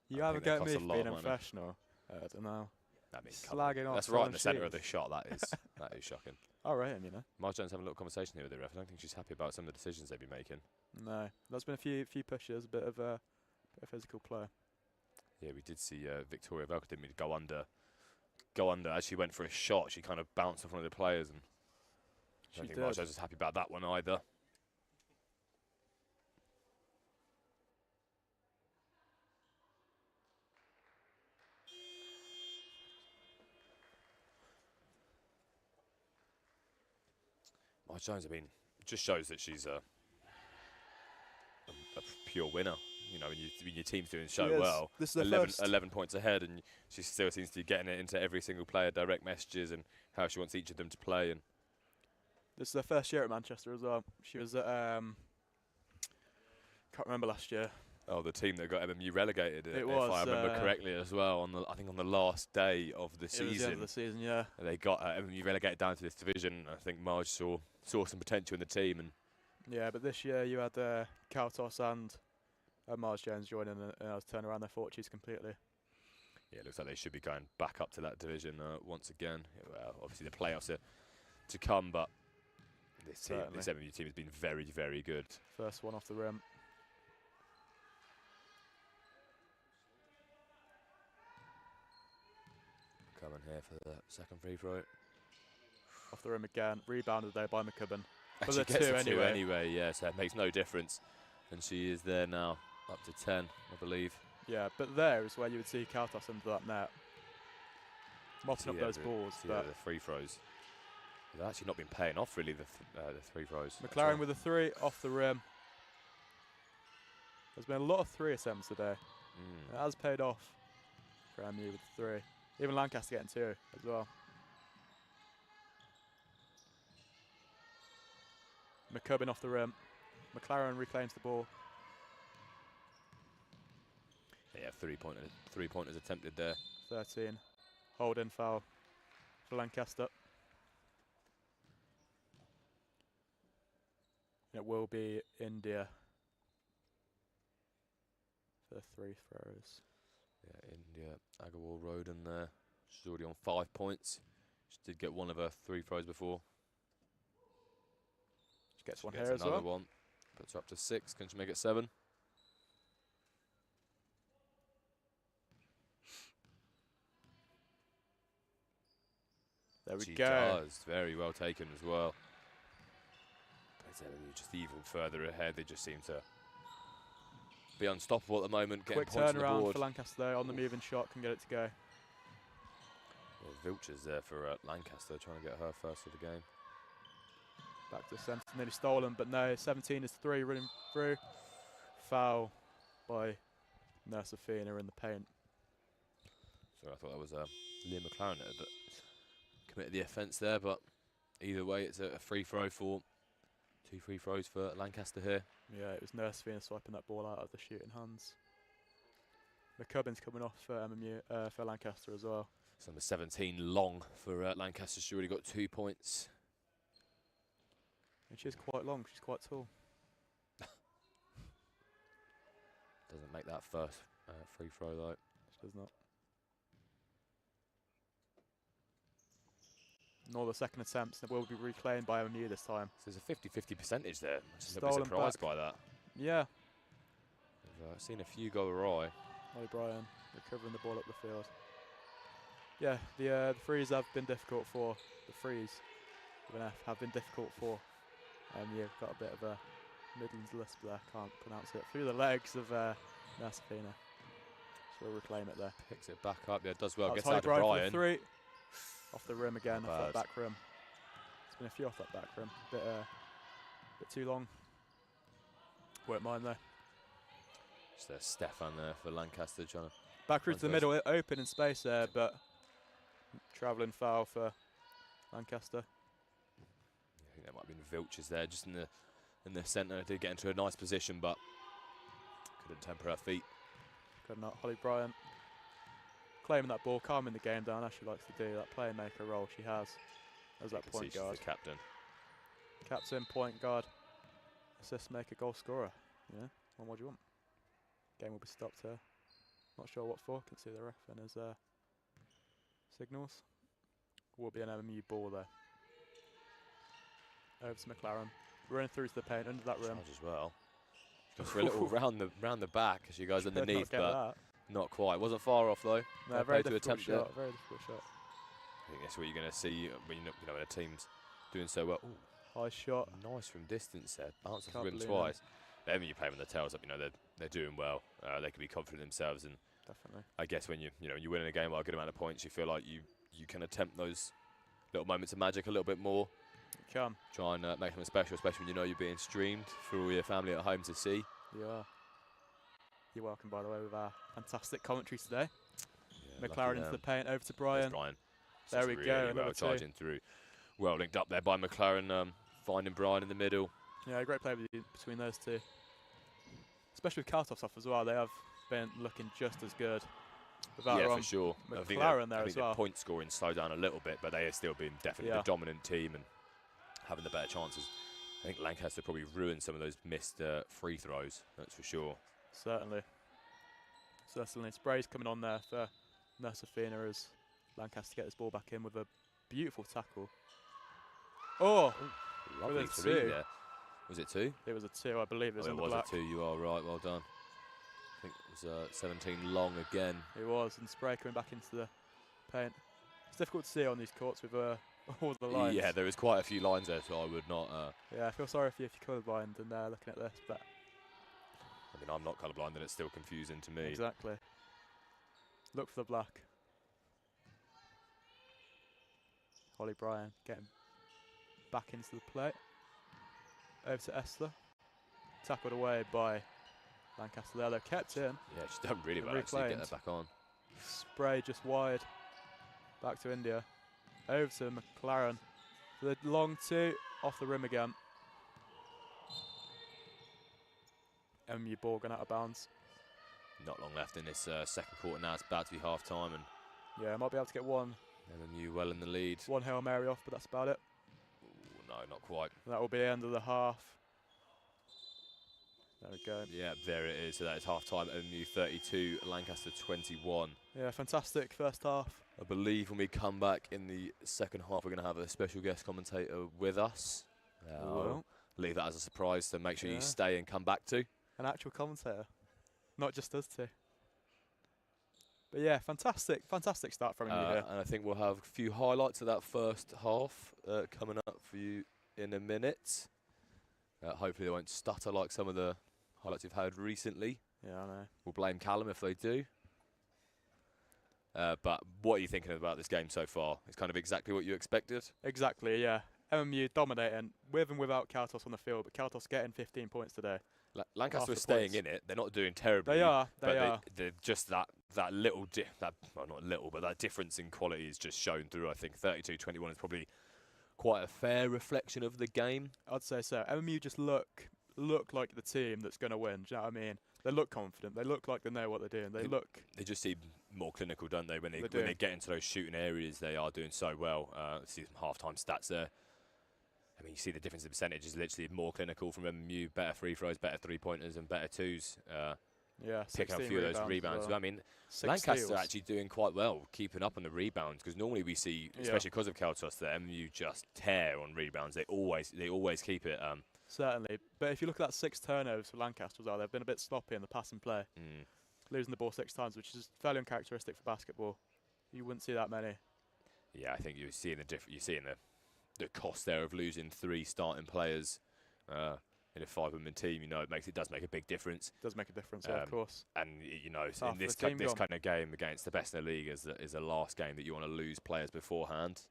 You have a go at me for being unprofessional. I don't know. I mean, slagging off. That's right in the centre of the shot. That is shocking. All right, you know. Marg Jones having a little conversation here with the ref. I don't think she's happy about some of the decisions they've been making. No, there's been a few pushes, a bit of physical play. Yeah, we did see Victoria Velka didn't mean to go under as she went for a shot. She kind of bounced off one of the players, and I don't think Marg Jones was happy about that one either. Marg Jones, I mean, just shows that she's a pure winner. You know, when your team's doing so well, this is 11 points ahead, and she still seems to be getting it into every single player, direct messages, and how she wants each of them to play. And this is her first year at Manchester as well. She was at can't remember last year. Oh, the team that got MMU relegated, it was, if I remember correctly as well. I think on the last day of the season. It was the end of the season, yeah. They got MMU relegated down to this division. I think Marg saw some potential in the team, and yeah, but this year you had Kautos and Marg Jones joining, and I was turning around their fortunes completely. Yeah, it looks like they should be going back up to that division once again. Well, obviously the playoffs are to come, but this MMU team has been very, very good. First one off the rim. Coming here for the second free throw. Off the rim again, rebounded there by McCubbin. But she gets the two anyway, yeah, so it makes no difference. And she is there now, up to 10, I believe. Yeah, but there is where you would see Kautos under that net. Mopping up those balls. But the free throws. They've actually not been paying off, really, the free throws. McLaren with a 3 off the rim. There's been a lot of 3 attempts today. It has paid off for MU with 3. Even Lancaster getting 2 as well. McCubbin off the rim. McLaren reclaims the ball. Yeah, three-pointers attempted there. 13. Hold-in foul for Lancaster. It will be India for 3 throws. Yeah, India, Agarwal Roden there. She's already on 5 points. She did get one of her 3 throws before. She gets one here as well. Another one. Puts her up to 6. Can she make it 7? There we she go. Does. Very well taken as well. But just even further ahead. They just seem to be unstoppable at the moment. Quick turnaround for Lancaster there on the moving shot. Can get it to go. Yeah, Vilcher's there for Lancaster, trying to get her first of the game. Back to the centre, nearly stolen, but no, 17 is 3 running through. Foul by Nursafina in the paint. So I thought that was Liam McLaren that committed the offence there, but either way, it's a free throw for 2 free throws for Lancaster here. Yeah, it was Nursafina swiping that ball out of the shooting hands. McCubbin's coming off for MMU, for Lancaster as well. So number 17 long for Lancaster. She's already got 2 points. And she's quite long, she's quite tall. Doesn't make that first free throw though. She does not. Nor the second attempts that will be reclaimed by MMU this time. So there's a 50-50 percentage there. I'm just a Stolen bit surprised back. by that. Yeah. I've seen a few go awry. Ollie Bryan recovering the ball up the field. Yeah, the threes have been difficult for the threes with an F have been difficult for. You've got a bit of a Midlands lisp there, can't pronounce it. Through the legs of Nursafina. She'll reclaim it there. Picks it back up, yeah, does well. Gets Ollie out to Bryan Bryan. for 3. Off the rim again, Not off that bad. back rim. There's been a few off that back rim. Bit too long. Won't mind though. Just Stefan there for Lancaster trying to... Back through to the middle, open in space there, but travelling foul for Lancaster. I think that might have been Vilcher's there, just in the centre. Did get into a nice position, but couldn't temper her feet. Good enough. Holly Bryant claiming that ball, calming the game down as she likes to do. That playmaker role she has as that point She's guard. the captain. Captain, point guard, assist maker, goal scorer. Yeah, well, what do you want? Game will be stopped here. Not sure what for. Can see the ref and his signals. Will be an MMU ball there. Over to McLaren. Running through to the paint under that rim. Charge as well. Goes for a little round the back as you guys underneath, but not quite. Wasn't far off though. No, very difficult shot. Very difficult shot. I think that's what you're going to see when when a team's doing so well. Ooh, high shot. Nice from distance there. Bounce off the rim twice. But when you play with the tails up, they're doing well. They can be confident themselves, and definitely. I guess when you're winning a game by a good amount of points, you feel like you can attempt those little moments of magic a little bit more. You can try and make them special, especially when you're being streamed for all your family at home to see. You are. You're welcome, by the way, with our fantastic commentary today. Yeah, McLaren into the paint, over to Brian. There we go. Well charging through. Well linked up there by McLaren, finding Brian in the middle. Yeah, great play between those two. Especially with Kaltoff's off as well. They have been looking just as good. Yeah, for sure. McLaren there as well. The point scoring slowed down a little bit, but they have still been definitely the dominant team and having the better chances. I think Lancaster probably ruined some of those missed free throws, that's for sure. Certainly. Spray's coming on there for Nursafina as Lancaster get this ball back in with a beautiful tackle. Oh! Lovely three there. Was it 2? It was a 2, I believe. It was a 2, you are right, well done. I think it was 17 long again. It was, and Spray coming back into the paint. It's difficult to see on these courts with all the lines. Yeah, there was quite a few lines there, so I would not... yeah, I feel sorry for you if you're colourblind and looking at this, but... I mean, I'm not colourblind and it's still confusing to me. Exactly. Look for the black. Holly Bryan getting back into the play. Over to Esther. Tackled away by Lancaster there. They're kept in. Yeah, she's done really well actually, get that back on. Spray just wide. Back to India. Over to McLaren. For the long 2, off the rim again. MMU ball going out of bounds. Not long left in this second quarter now. It's about to be half time, and yeah, might be able to get one. MMU well in the lead. One Hail Mary off, but that's about it. Ooh, no, not quite. That will be the end of the half. There we go. Yeah, there it is. So that is half time. MMU 32, Lancaster 21. Yeah, fantastic first half. I believe when we come back in the second half, we're going to have a special guest commentator with us. I'll leave that as a surprise, so make sure you stay and come back to. An actual commentator, not just us two. But yeah, fantastic start from you here. And I think we'll have a few highlights of that first half coming up for you in a minute. Hopefully they won't stutter like some of the highlights you've had recently. Yeah, I know. We'll blame Callum if they do. But what are you thinking about this game so far? It's kind of exactly what you expected? Exactly, yeah. MMU dominating, with and without Kaltos on the field, but Kaltos getting 15 points today. Lancaster is staying in it. They're not doing terribly. They are. They're just that little, well, not little, but that difference in quality is just shown through. I think 32-21 is probably quite a fair reflection of the game. I'd say so. MMU just look like the team that's going to win. Do you know what I mean? They look confident. They look like they know what they're doing. They just seem more clinical, don't they? When they get into those shooting areas, they are doing so well. See some half-time stats there. I mean, you see the difference in percentage is literally more clinical from MMU, better free throws, better three-pointers and better twos. Yeah, picking up a few of those rebounds. Well. I mean, Lancaster actually doing quite well, keeping up on the rebounds, because normally we see, especially because of Keltos, that MMU just tear on rebounds. They always keep it. Certainly, but if you look at that 6 turnovers for Lancaster as well, they've been a bit sloppy in the pass and play. Losing the ball 6 times, which is fairly uncharacteristic for basketball. You wouldn't see that many. Yeah, I think you're seeing the cost there of losing 3 starting players in a 5-woman team. You know, it does make a big difference. It does make a difference, yeah, of course. And you know, in this kind of game against the best in the league is the last game that you want to lose players beforehand.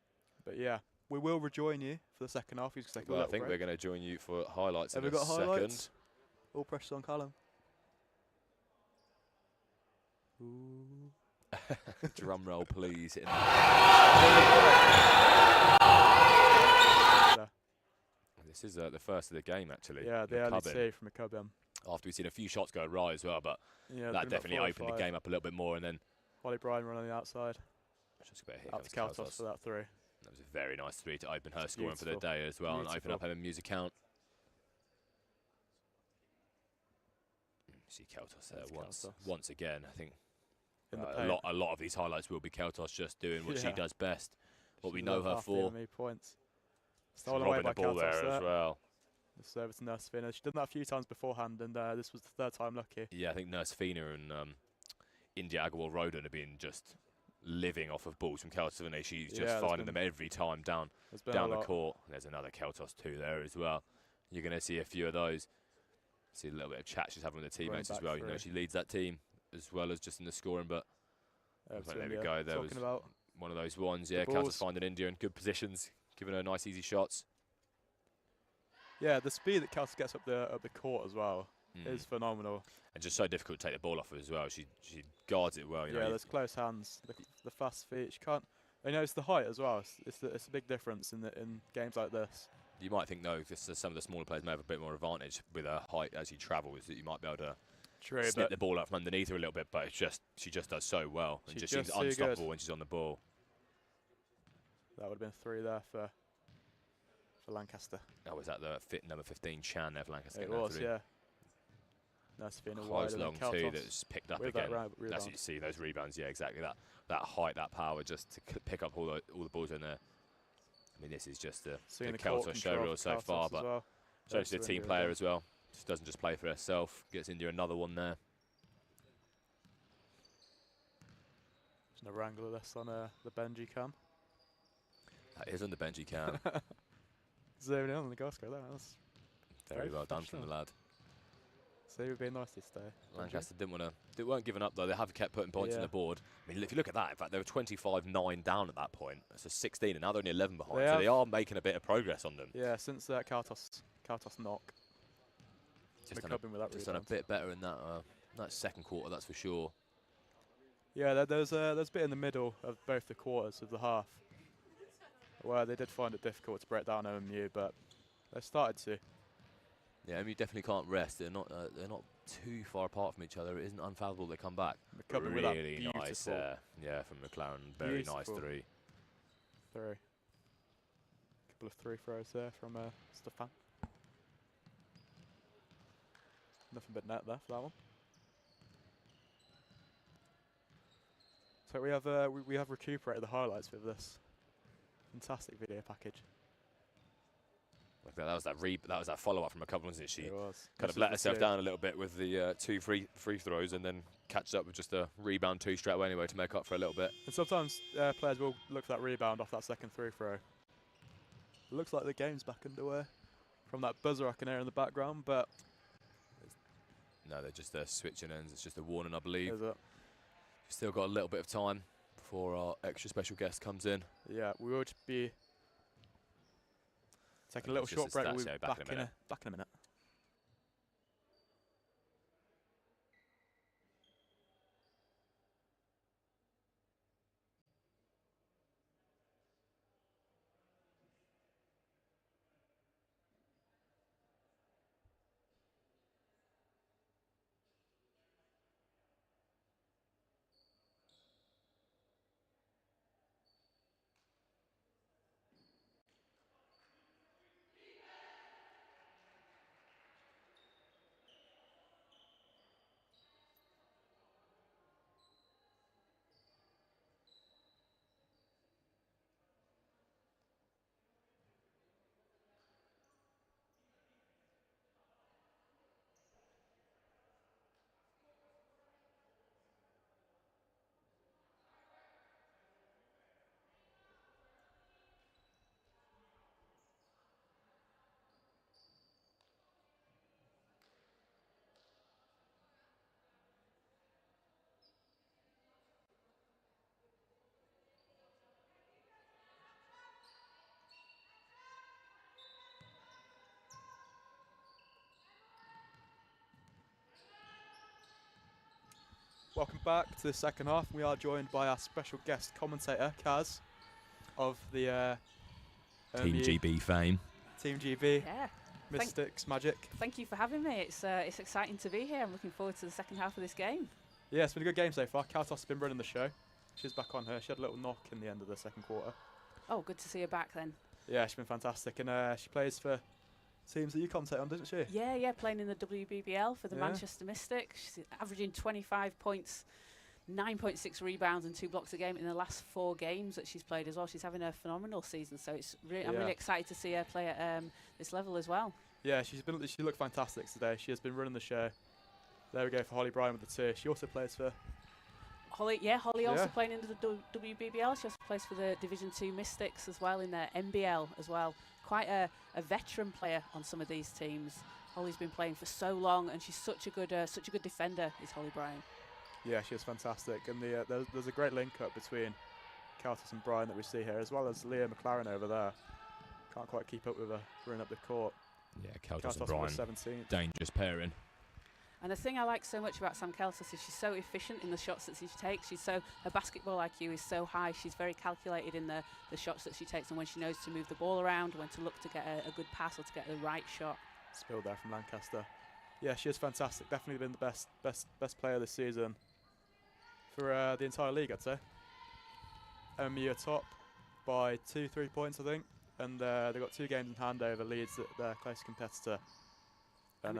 But yeah, we will rejoin you for the second half. Well, I think we're going to join you for highlights in a second. Highlights? All pressure on Callum. Drum roll, please. This is the first of the game, actually. Yeah, the early save from McCubbin. After we've seen a few shots go awry as well, but that definitely opened the game up a little bit more. And then Holly Bryan running on the outside. Just out to Kaltos for that 3. That was a very nice 3 to open her scoring for the Beautiful. day as well, and open up MMU's account. See Keltos there once again. I think a lot of these highlights will be Keltos just doing what she does best, what we know her for. Points. Stolen away by the ball Keltos there as well. The service to Nurse Fina. She's done that a few times beforehand, and this was the 3rd time lucky. Yeah, I think Nurse Fina and India Agarwal Roden have been just living off of balls from Keltos, haven't they? She's just finding them every time down the court. There's another Keltos 2 there as well. You're going to see a few of those. See a little bit of chat she's having with the teammates as well. You know, she leads that team as well as just in the scoring, but there we go. There was one of those ones. Yeah, Keltos finding India in good positions, giving her nice easy shots. Yeah, the speed that Keltos gets up the court as well is phenomenal. And just so difficult to take the ball off her as well. She guards it well. You know, there's close hands, the fast feet. She can't. You know, it's the height as well. It's a big difference in games like this. You might think, no, some of the smaller players may have a bit more advantage with her height as she travels, that you might be able to snip the ball out from underneath her a little bit, but she just does so well. And just seems unstoppable when she's on the ball. That would have been 3 there for Lancaster. Oh, was that the number 15 Chan there for Lancaster? It was, yeah. Nice being a close long 2 that's picked up again. That's what you see, those rebounds, yeah, exactly. That height, that power, just to pick up all the balls in there. I mean, this is just the Keltos show reel so far, but shows she's a team player as well. She doesn't just play for herself. Gets India another one there. There's no wrangle of this on the Benji cam. That is on the Benji cam. Zooming in on the goal scorer there. That's very well done from the lad. So he would be nice this day. Lancaster they weren't giving up though. They have kept putting points on the board. I mean, if you look at that, in fact, they were 25-9 down at that point. So 16, and now they're only 11 behind. So they are making a bit of progress on them. Yeah, since that Keltos knock. Just done a bit better in that second quarter, that's for sure. Yeah, there's a bit in the middle of both the quarters of the half where they did find it difficult to break down MMU, but they started to. Yeah, MMU definitely can't rest. They're not too far apart from each other. It isn't unfathomable they come back. Really nice, yeah, from McLaren. Very nice 3. Couple of 3 throws there from Stefan. Nothing but net there for that one. So we have recuperated the highlights with this fantastic video package. That was that follow-up from a couple, wasn't it? She was. kind of let herself down a little bit with the 2 free throws, and then catches up with just a rebound 2 straight away anyway to make up for a little bit. And sometimes players will look for that rebound off that second 3 throw. It looks like the game's back underway from that buzzer I can hear in the background, but no, they're just switching ends. It's just a warning, I believe. Is it? We've still got a little bit of time before our extra special guest comes in. Yeah, we will just be taking a little short break. We'll be back in a minute. Welcome back to the second half. We are joined by our special guest commentator, Kaz, of the Team GB fame. Team GB. Yeah. Mystics, Magic. Thank you for having me. It's exciting to be here. I'm looking forward to the second half of this game. Yeah, it's been a good game so far. Keltos has been running the show. She's back on her. She had a little knock in the end of the second quarter. Oh, good to see her back then. Yeah, she's been fantastic, and she plays for teams that you commentate on, doesn't she? Yeah, playing in the WBBL for the Yeah. Manchester Mystics. She's averaging 25 points, 9.6 rebounds and 2 blocks a game in the last 4 games that she's played as well. She's having a phenomenal season, so I'm really excited to see her play at this level as well. Yeah, she looked fantastic today. She has been running the show. There we go for Holly Bryan with the 2. She also plays for Holly also playing in the WBBL. She also plays for the Division 2 Mystics as well in the NBL as well. Quite a veteran player on some of these teams. Holly's been playing for so long, and she's such a good defender. Is Holly Bryan? Yeah, she is fantastic, and there's a great link up between Caltas and Bryan that we see here, as well as Leah McLaren over there. Can't quite keep up with her running up the court. Yeah, Caltas and Bryan, 17. dangerous pairing. And the thing I like so much about Sam Keltis is she's so efficient in the shots that she takes. Her basketball IQ is so high. She's very calculated in the shots that she takes, and when she knows to move the ball around, when to look to get a good pass or to get the right shot. Spilled there from Lancaster. Yeah, she is fantastic. Definitely been the best player this season for the entire league, I'd say. MMU are top by 2-3 points, I think, and they've got 2 games in hand over Leeds, their closest competitor. And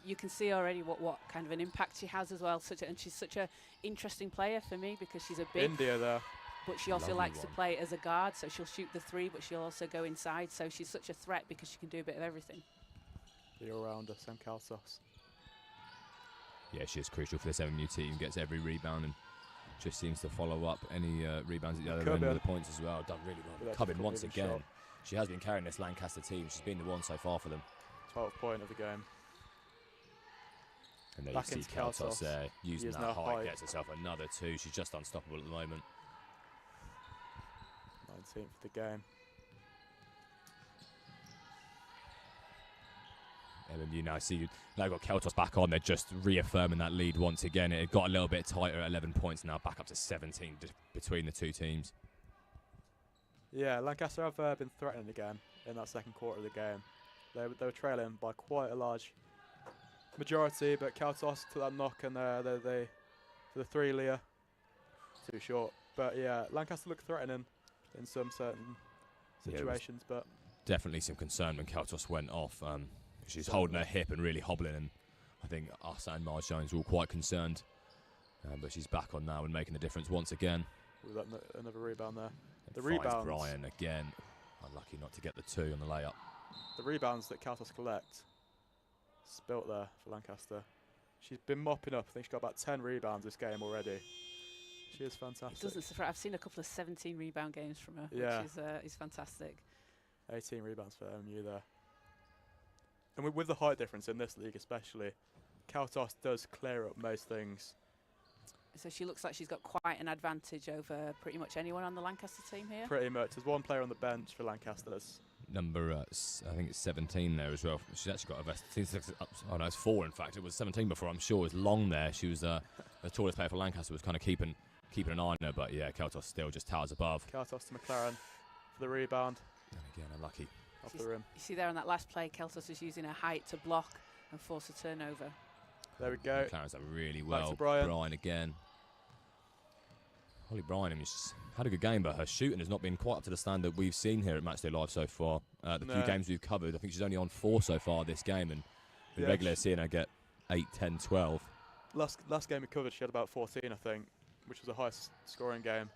you can see already what kind of an impact she has as well. And she's such an interesting player for me because she's a big India there, but she also likes to play as a guard. So she'll shoot the 3, but she'll also go inside. So she's such a threat because she can do a bit of everything. The all-rounder, Sam Kalsos. Yeah, she is crucial for this MMU team. Gets every rebound and just seems to follow up any rebounds at the other end with the points as well. Done really well. Cubbin once again. Shot. She has been carrying this Lancaster team. She's been the one so far for them. 12th point of the game. And there Back you see into Kaltos there using that height, gets herself another 2. She's just unstoppable at the moment. 19th of the game. MMU now got Keltos back on. They're just reaffirming that lead once again. It got a little bit tighter at 11 points now, back up to 17 between the 2 teams. Yeah, Lancaster have been threatening again in that second quarter of the game. They were trailing by quite a large majority, but Kaltos took that knock, and they for the 3, Leah, too short. But yeah, Lancaster looked threatening in some certain situations, but definitely some concern when Kaltos went off. She's holding her hip and really hobbling, and I think us and Marg Jones were all quite concerned. But she's back on now and making a difference once again. We've got another rebound there. The rebound, Bryan again, unlucky not to get the 2 on the layup. The rebounds that Kaltos collect, spilt there for Lancaster. She's been mopping up. I think she's got about 10 rebounds this game already. She is fantastic. It doesn't surprise. I've seen a couple of 17 rebound games from her, which is fantastic. 18 rebounds for MMU there. And with the height difference in this league especially, Kaltos does clear up most things. So she looks like she's got quite an advantage over pretty much anyone on the Lancaster team here. Pretty much. There's one player on the bench for Lancaster that's number, I think it's 17 there as well. She's actually got a vest. Oh no, it's 4 in fact. It was 17 before, I'm sure. It was long there. She was the tallest player for Lancaster, was kind of keeping an eye on her. But yeah, Kaltos still just towers above. Kaltos to McLaren for the rebound. And again, unlucky. Off the rim. You see there on that last play, Keltos was using her height to block and force a turnover. There we go. McLaren's that really well. Bryan again. Holly Bryan, I mean, she's had a good game, but her shooting has not been quite up to the standard we've seen here at Matchday Live so far. The few games we've covered, I think she's only on 4 so far this game, and we regularly seeing her get 8, 10, 12. Last game we covered, she had about 14, I think, which was the highest scoring game.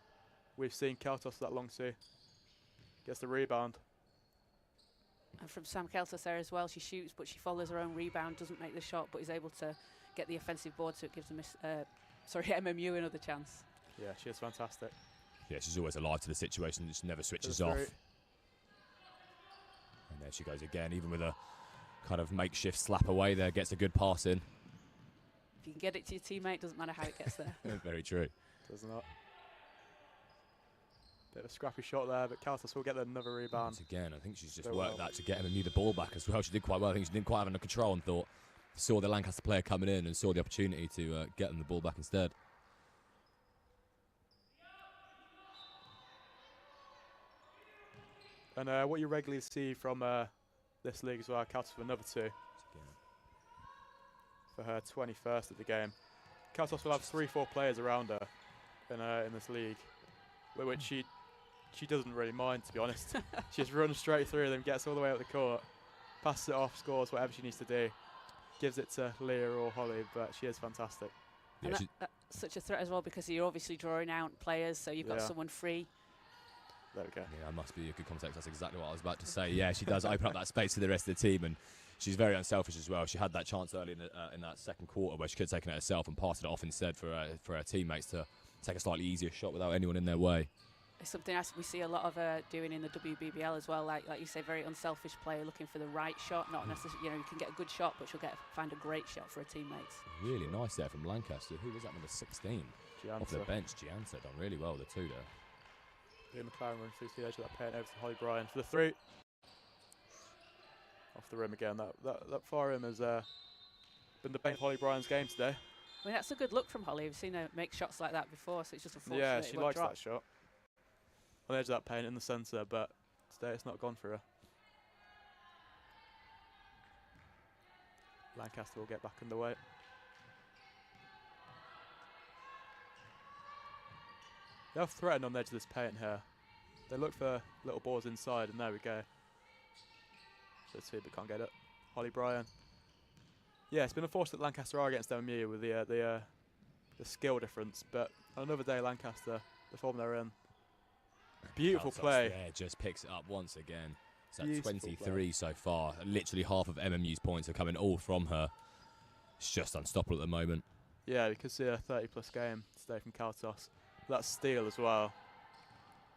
We've seen Kaltos that long too. Gets the rebound. And from Sam Keltos there as well, she shoots, but she follows her own rebound, doesn't make the shot, but is able to get the offensive board, so it gives MMU another chance. Yeah, she is fantastic. Yeah, she's always alive to the situation, just never switches off. And there she goes again, even with a kind of makeshift slap away there, gets a good pass in. If you can get it to your teammate, doesn't matter how it gets there. Very true. Does not. Bit of a scrappy shot there, but Kaltos will get another rebound. Once again, I think she's just worked that to get MMU the ball back as well. She did quite well. I think she didn't quite have under control and saw the Lancaster player coming in and saw the opportunity to get them the ball back instead. And what you regularly see from this league as well, Kaltos for another 2. For her 21st of the game. Kaltos will have 3-4 players around her in this league, which she she doesn't really mind, to be honest. She just runs straight through them, gets all the way up the court, passes it off, scores whatever she needs to do, gives it to Leah or Holly, but she is fantastic. And that's such a threat as well, because you're obviously drawing out players, so you've got someone free. There we go. Yeah, that must be a good context. That's exactly what I was about to say. Yeah, she does open up that space to the rest of the team, and she's very unselfish as well. She had that chance early in that second quarter where she could have taken it herself and passed it off instead for her teammates to take a slightly easier shot without anyone in their way. It's something else we see a lot of doing in the WBBL as well. Like you say, very unselfish player looking for the right shot. Not necessarily, you can get a good shot, but she'll find a great shot for her teammates. Really nice there from Lancaster. Who was that, number 16? Gianza. Off the bench, Gianza done really well, the two there. Leah McLaren running through the edge of that paint over to Holly Bryan for the 3. Off the rim again. That far rim has been the bane of Holly Bryan's game today. I mean, that's a good look from Holly. We've seen her make shots like that before, so it's just unfortunate. Yeah, she likes that shot. On the edge of that paint in the centre, but today it's not gone for her. Lancaster will get back underway. They have threatened on the edge of this paint here. They look for little balls inside, and there we go. Let's see, but can't get it. Holly Bryan. Yeah, it's been unfortunate that Lancaster are against MMU with the skill difference, but on another day, Lancaster, the form they're in. Beautiful play. Yeah, just picks it up once again. It's at Beautiful 23 play. so far. Literally half of MMU's points are coming all from her. It's just unstoppable at the moment. Yeah, we could see a 30-plus game today from Kaltos. That's steal as well.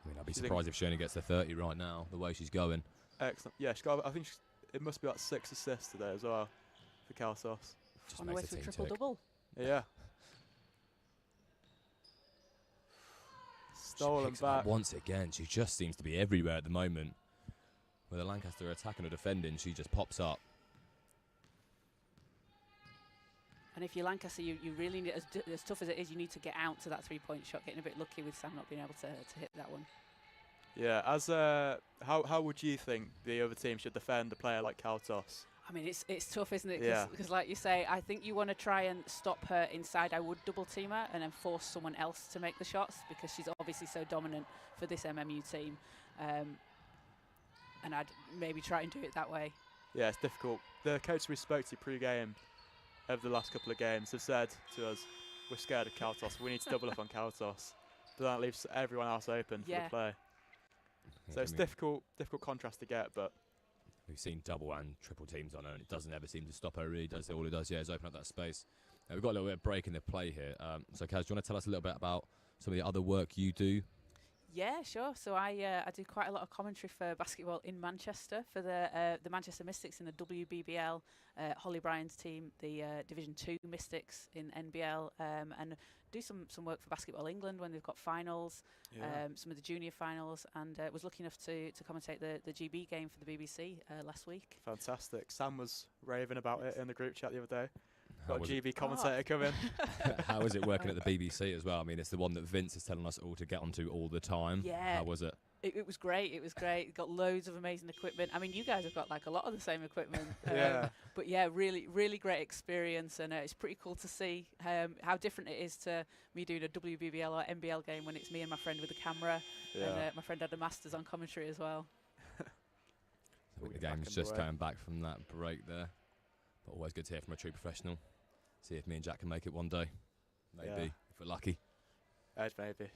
I mean, I'd be surprised if she only gets to 30 right now, the way she's going. Excellent. Yeah, I think it must be about 6 assists today as well for Kaltos. Just On the way makes to the a team triple-double. Yeah. Stolen Picks it up back. once again. She just seems to be everywhere at the moment. Whether Lancaster are attacking or defending, she just pops up. And if you're Lancaster, you really need, as tough as it is, you need to get out to that three-point shot. Getting a bit lucky with Sam not being able to hit that one. Yeah, as how would you think the other team should defend a player like Kaltos? I mean, it's tough, isn't it? Yeah. Because like you say, I think you want to try and stop her inside. I would double team her and then force someone else to make the shots, because she's obviously so dominant for this MMU team. And I'd maybe try and do it that way. Yeah, it's difficult. The coach we spoke to pre-game over the last couple of games have said to us, we're scared of Kaltos, we need to double up on Kaltos. But that leaves everyone else open for the play. So it's difficult contrast to get, but we've seen double and triple teams on her, and it doesn't ever seem to stop her. Really does. All it does, is open up that space. We've got a little bit of break in the play here. So, Kaz, do you want to tell us a little bit about some of the other work you do? Yeah, sure. So I do quite a lot of commentary for basketball in Manchester for the Manchester Mystics in the WBBL, Holly Bryan's team, the Division 2 Mystics in NBL, and do some work for Basketball England when they've got finals, some of the junior finals, and was lucky enough to commentate the GB game for the BBC last week. fantastic. Sam was raving about it in the group chat the other day. How Got a was GB commentator coming. How is it working at the BBC as well? I mean, it's the one that Vince is telling us all to get onto all the time. Yeah. How was it? It was great. It was great. Got loads of amazing equipment. I mean, you guys have got like a lot of the same equipment. Yeah. But yeah, really, really great experience, and it's pretty cool to see how different it is to me doing a WBBL or NBL game when it's me and my friend with the camera, and my friend had a masters on commentary as well. I think the game's just coming back from that break there, but always good to hear from a true professional. See if me and Jack can make it one day. Maybe, if we're lucky. Maybe.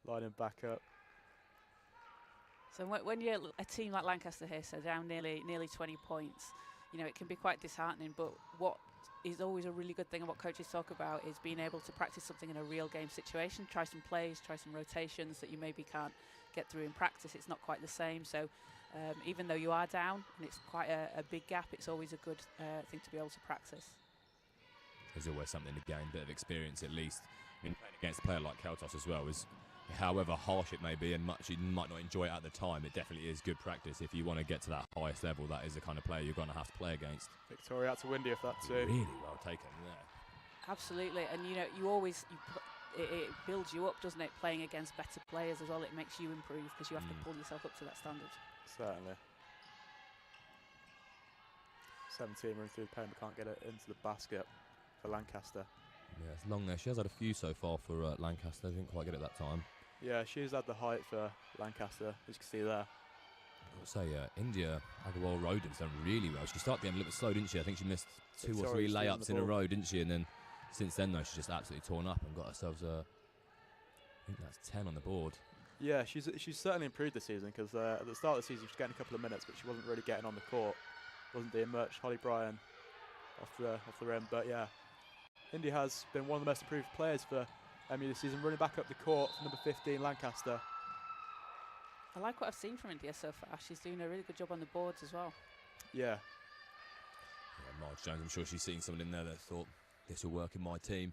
Lining back up. So when you're a team like Lancaster here, so down nearly 20 points, it can be quite disheartening. But what is always a really good thing, and what coaches talk about, is being able to practice something in a real game situation. Try some plays, try some rotations that you maybe can't get through in practice. It's not quite the same. So even though you are down and it's quite a big gap, it's always a good thing to be able to practice. There's always something to gain, a bit of experience at least. I mean, playing against a player like Kaltos as well is, however harsh it may be and much you might not enjoy it at the time, it definitely is good practice. If you want to get to that highest level, that is the kind of player you're going to have to play against. Victoria out to Windy if that too. Really well taken there. Absolutely, and it builds you up, doesn't it? Playing against better players as well, it makes you improve because you have to pull yourself up to that standard. Certainly. 17 running through the paint, but can't get it into the basket for Lancaster. Yeah, it's long there. She has had a few so far for Lancaster. Didn't quite get it that time. Yeah, she's had the height for Lancaster, as you can see there. I'll say India Agarwal Roden's done really well. She started the game a little bit slow, didn't she? I think she missed 2 or 3 layups in a row, didn't she? And then since then, though, she's just absolutely torn up and got herself I think that's 10 on the board. Yeah, she's certainly improved this season, because at the start of the season she was getting a couple of minutes, but she wasn't really getting on the court. Wasn't doing much. Holly Bryan off the rim, but yeah, India has been one of the most improved players for MMU this season, running back up the court for number 15, Lancaster. I like what I've seen from India so far. She's doing a really good job on the boards as well. Yeah. Marg Jones, I'm sure she's seen someone in there that thought, this will work in my team.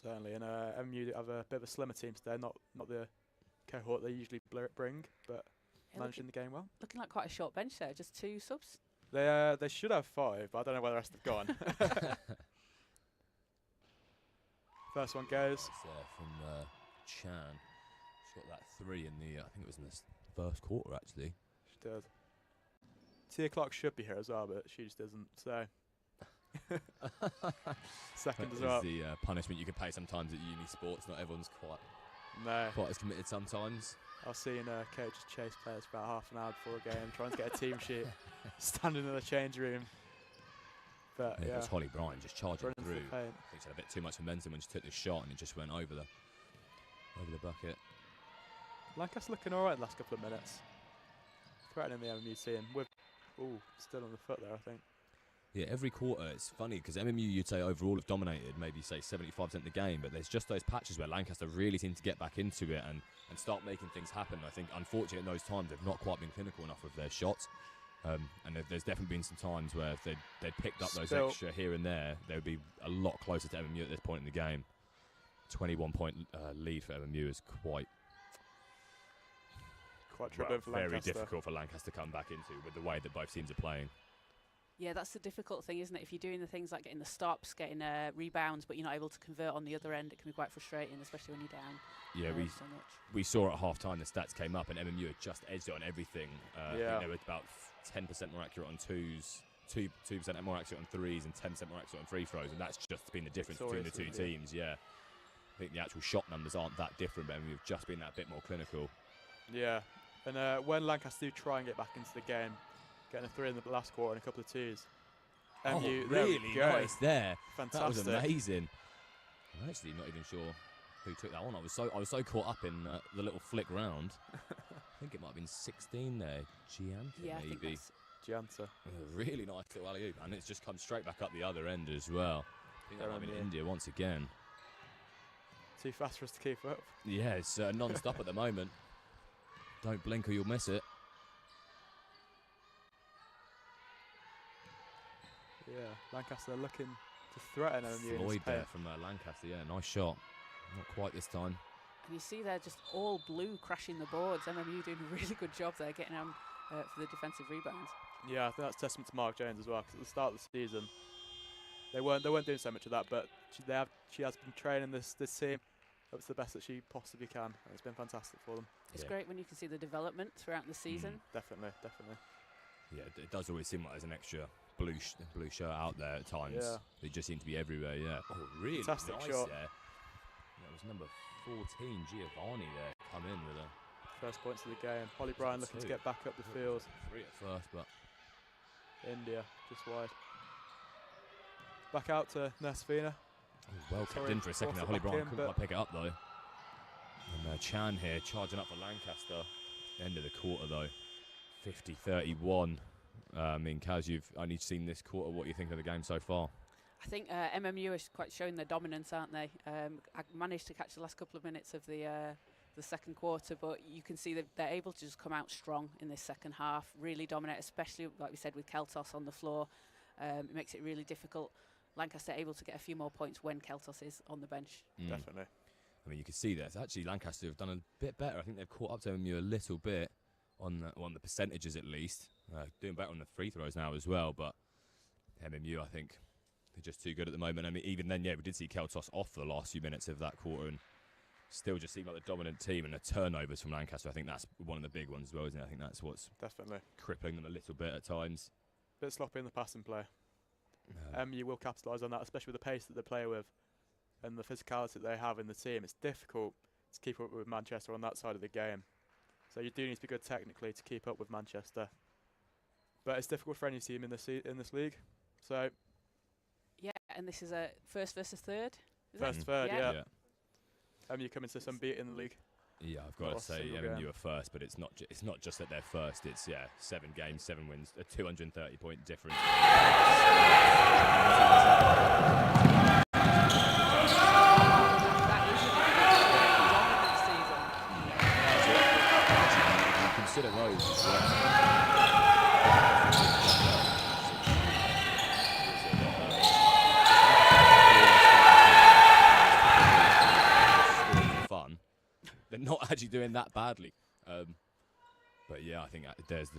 Certainly, and MMU have a bit of a slimmer team today, not the cohort they usually bring, but managing the game well. Looking like quite a short bench there, just 2 subs. They should have 5, but I don't know where the rest have gone. First one goes. It's from Chan. She got that 3 in the, I think it was in the first quarter, actually. She did. Tia Clark should be here as well, but she just isn't, so. Second as well. That is the punishment you can pay sometimes at uni sports. Not everyone's quite as committed sometimes. I've seen coaches chase players for about half an hour before a game, trying to get a team sheet, standing in the change room. But yeah, it was Holly Bryan just charging through. I think she had a bit too much momentum when she took the shot, and it just went over the bucket. Lancaster looking all right the last couple of minutes, threatening the MMU team with, still on the foot there, I think. Yeah, every quarter, it's funny because MMU, you'd say overall have dominated, maybe say 75% of the game, but there's just those patches where Lancaster really seem to get back into it and start making things happen. I think, unfortunately, in those times, they've not quite been clinical enough with their shots. And there's definitely been some times where if they'd picked up those extra here and there, they would be a lot closer to MMU at this point in the game. 21-point lead for MMU is quite troubling for Lancaster. Very difficult for Lancaster to come back into with the way that both teams are playing. Yeah, that's the difficult thing, isn't it? If you're doing the things like getting the stops, getting rebounds, but you're not able to convert on the other end, it can be quite frustrating, especially when you're down. Yeah, so much. We saw at half-time the stats came up and MMU had just edged it on everything. I think they were about 10% more accurate on 2s, 2% more accurate on 3s, and 10% more accurate on free throws, and that's just been the difference between the two teams, I think the actual shot numbers aren't that different, but MMU have just been that bit more clinical. Yeah, and when Lancaster do try and get back into the game, getting a 3 in the last quarter and a couple of 2s. MMU, really nice there. Fantastic. That was amazing. I'm actually not even sure who took that one. I was so caught up in the little flick round. I think it might have been 16 there. Gianta, maybe. Gianta. Really nice little alley-oop, and it's just come straight back up the other end as well. I think that might have been India once again. Too fast for us to keep up. Yeah, it's non-stop at the moment. Don't blink or you'll miss it. Yeah, Lancaster looking to threaten MMU. Floyd there from Lancaster, nice shot. Not quite this time. And you see they're just all blue crashing the boards. MMU doing a really good job there, getting on for the defensive rebounds. Yeah, I think that's testament to Marg Jones as well, because at the start of the season, they weren't doing so much of that, but she has been training this team up to the best that she possibly can, and it's been fantastic for them. It's great when you can see the development throughout the season. Definitely. Yeah, it does always seem like there's an extra blue shirt out there at times. Yeah. They just seem to be everywhere, Oh, really fantastic nice shot. There. That was number 14, Giovanni there, come in with a... First points of the game. Holly Bryan looking to get back up the field. 3 at first, but... India, just wide. Back out to Nasfina. Well kept in for a second there. Holly Bryan couldn't quite pick it up, though. And Chan here, charging up for Lancaster. End of the quarter, though. 50-31. I mean, Kaz, you've only seen this quarter. What do you think of the game so far? I think MMU is quite showing their dominance, aren't they? I managed to catch the last couple of minutes of the second quarter, but you can see that they're able to just come out strong in this second half, really dominate, especially, like we said, with Keltos on the floor. It makes it really difficult. Lancaster able to get a few more points when Keltos is on the bench. Definitely. I mean, you can see that. Actually, Lancaster have done a bit better. I think they've caught up to MMU a little bit on the percentages at least. Doing better on the free throws now as well, but MMU, I think, they're just too good at the moment. I mean, even then, we did see Keltos off for the last few minutes of that quarter and still just seem like the dominant team, and the turnovers from Lancaster, I think that's one of the big ones as well, isn't it? I think that's what's definitely crippling them a little bit at times. Bit sloppy in the passing play. MU will capitalise on that, especially with the pace that they play with and the physicality that they have in the team. It's difficult to keep up with Manchester on that side of the game. So you do need to be good technically to keep up with Manchester. But it's difficult for any team in this league. So Yeah, and this is a first versus third. Is first it? third, Yeah. yeah. MU coming to some beat in the league. Yeah, I've got to say MMU are first, but it's not just that they're first. It's 7 games, 7 wins, a 230-point difference. Consider those as well. Fun. They're not actually doing that badly. But yeah, I think there's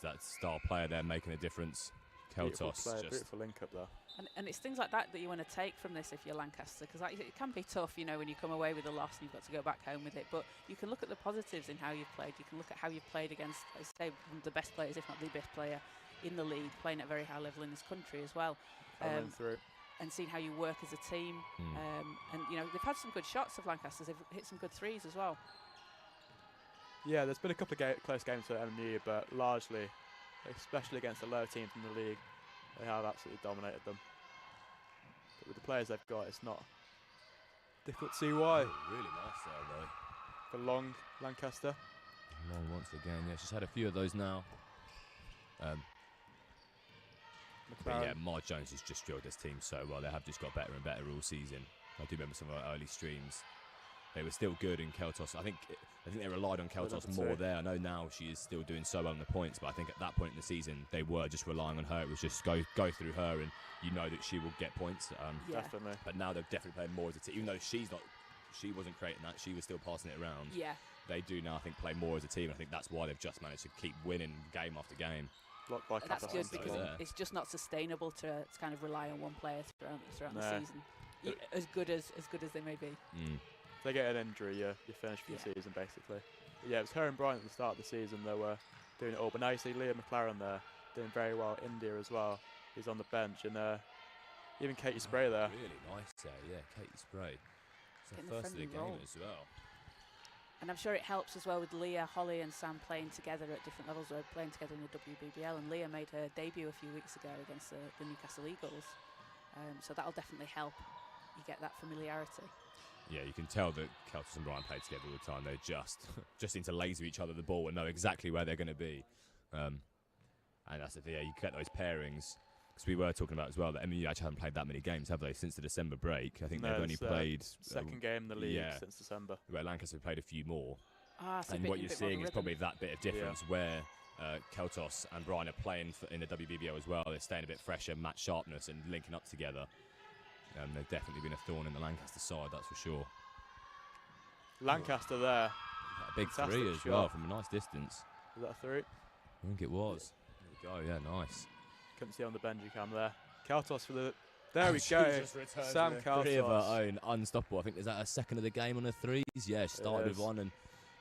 that star player there making a difference. Keltos, beautiful link up there. And it's things like that you want to take from this if you're Lancaster, because it can be tough, you know, when you come away with a loss and you've got to go back home with it. But you can look at the positives in how you've played. You can look at how you've played against, I say, one of the best players, if not the best player in the league, playing at a very high level in this country as well. And seeing how you work as a team. And, you know, they've had some good shots of Lancasters. They've hit some good threes as well. Yeah, there's been a couple of close games for MMU, but largely, especially against the lower teams in the league, they have absolutely dominated them. But with the players they've got, it's not difficult to see why. Oh, really nice there, though. For Long, Lancaster. Long once again, yeah, she's had a few of those now. But yeah, Marg Jones has just drilled this team so well. They have just got better and better all season. I do remember some of our early streams. They were still good in Keltos. I think they relied on Keltos more there. I know now she is still doing so well on the points, but I think at that point in the season they were just relying on her. It was just go through her, and you know that she will get points. Definitely. But now they're definitely playing more as a team. Even though she wasn't creating that, she was still passing it around. Yeah. They do now, I think, play more as a team. I think that's why they've just managed to keep winning game after game. That's good because it's just not sustainable to kind of rely on one player throughout the season. As good as they may be. If they get an injury, you're finished for the season, basically. But yeah, it was her and Brian at the start of the season. They were doing it all. But now you see Leah McLaren there doing very well. India as well. He's on the bench. And even Katie Spray there. Really nice there, yeah. Katie Spray. It's her first of the game as well. And I'm sure it helps as well with Leah, Holly and Sam playing together at different levels. They're playing together in the WBBL, and Leah made her debut a few weeks ago against the Newcastle Eagles. So that'll definitely help you get that familiarity. Yeah, you can tell that Keltos and Brian play together all the time. They just seem to laser each other the ball and know exactly where they're going to be. And that's the thing, yeah, you get those pairings. Because we were talking about as well that MMU actually haven't played that many games, have they, since the December break? I think they've only played... second game in the league since December. Where Lancaster played a few more. So and what you're seeing is probably that bit of difference where Keltos and Brian are playing in the WBBL as well. They're staying a bit fresher, match sharpness and linking up together. They've definitely been a thorn in the Lancaster side, that's for sure. Lancaster there. A big three as well from a nice distance. Was that a three? I think it was. There we go, yeah, nice. Couldn't see on the Benji cam there. Keltos for the... There we go. Sam Keltos. Three of her own, unstoppable. I think is that a second of the game on her threes? Yeah, she started with one and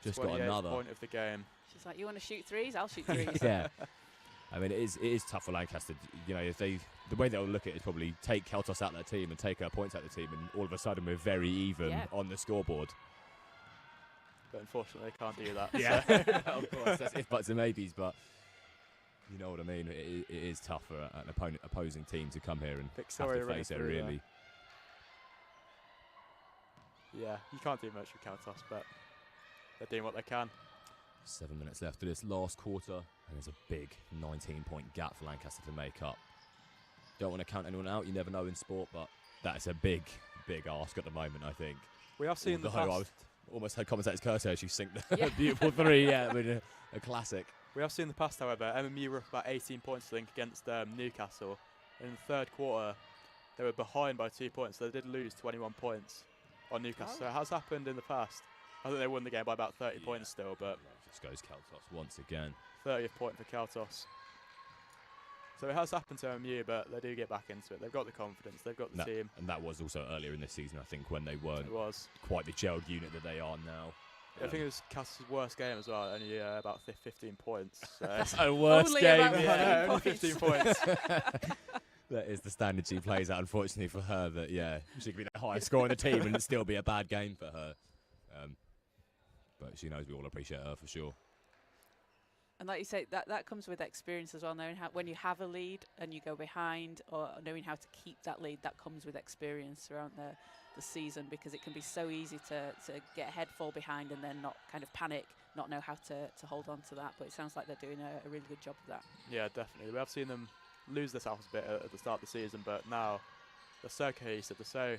just got another. Point of the game. She's like, you want to shoot threes? I'll shoot threes. Yeah. I mean, it is tough for Lancaster. You know, if the way they'll look at it is probably take Keltos out of their team and take her points out of the team, and all of a sudden we're very even on the scoreboard. But unfortunately, they can't do that. Yeah, of course. That's if buts and maybes, but you know what I mean. It is tough for an opposing team to come here and Victoria have to face her, really. Yeah, you can't do much with Keltos, but they're doing what they can. 7 minutes left of this last quarter, and there's a big 19-point gap for Lancaster to make up. Don't want to count anyone out, you never know in sport, but that's a big ask at the moment, I think. We have seen the past. I almost heard commentators curse her, she synced the beautiful three, I mean, a classic. We have seen in the past, however, MMU were up about 18 points, I think, against Newcastle. In the third quarter, they were behind by 2 points, so they did lose 21 points on Newcastle. So it has happened in the past. I think they won the game by about 30 points still, but... Just goes Keltos once again. 30th point for Keltos. So it has happened to MMU, but they do get back into it. They've got the confidence, they've got the team. And that was also earlier in this season, I think, when they weren't quite the gelled unit that they are now. I think it was Cass's worst game as well, only about 15 points. So a worst game, only 15 points. That is the standard she plays at, unfortunately for her. That she could be the highest scorer on the team and it'd still be a bad game for her. But she knows we all appreciate her for sure. And like you say, that comes with experience as well, knowing how when you have a lead and you go behind, or knowing how to keep that lead, that comes with experience throughout the season, because it can be so easy to get ahead, fall behind, and then not kind of panic, not know how to hold on to that. But it sounds like they're doing a really good job of that. Yeah, definitely. We have seen them lose themselves a bit at the start of the season, but now they're so cohesive, they're so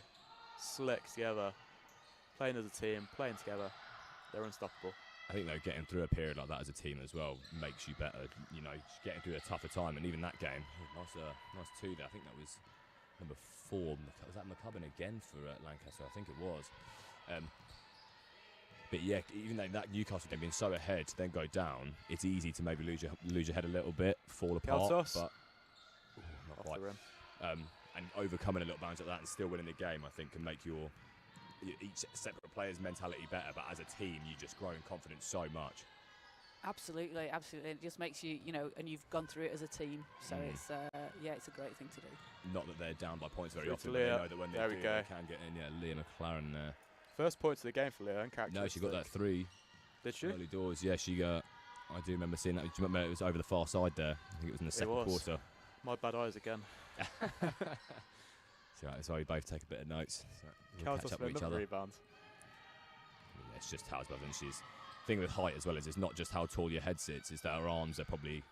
slick together, playing as a team, playing together. They're unstoppable. I think, though, getting through a period like that as a team as well makes you better. You know, getting through a tougher time, and even that game, nice 2 there. I think that was number 4. Was that McCubbin again for Lancaster? I think it was. But yeah, even though that Newcastle game being so ahead, to then go down, it's easy to maybe lose your head a little bit, fall apart. But not quite. And overcoming a little bounce like that and still winning the game, I think, can make each separate player's mentality better, but as a team you just grow in confidence so much. Absolutely. It just makes you, and you've gone through it as a team, so it's a great thing to do. Not that they're down by points very often, but they know that when they can get in. Yeah, Leah McLaren there. First points of the game for Leah, uncharacteristic. No, she got that 3. Did she? Early doors, yeah, she got. I do remember seeing that. Do you remember it was over the far side there? I think it was in the second quarter. My bad eyes again. So we both take a bit of notes. So we'll catch up with each other. Rebound. Yeah, it's just how well, and she's thing with height as well as it's not just how tall your head sits, it's that her arms are probably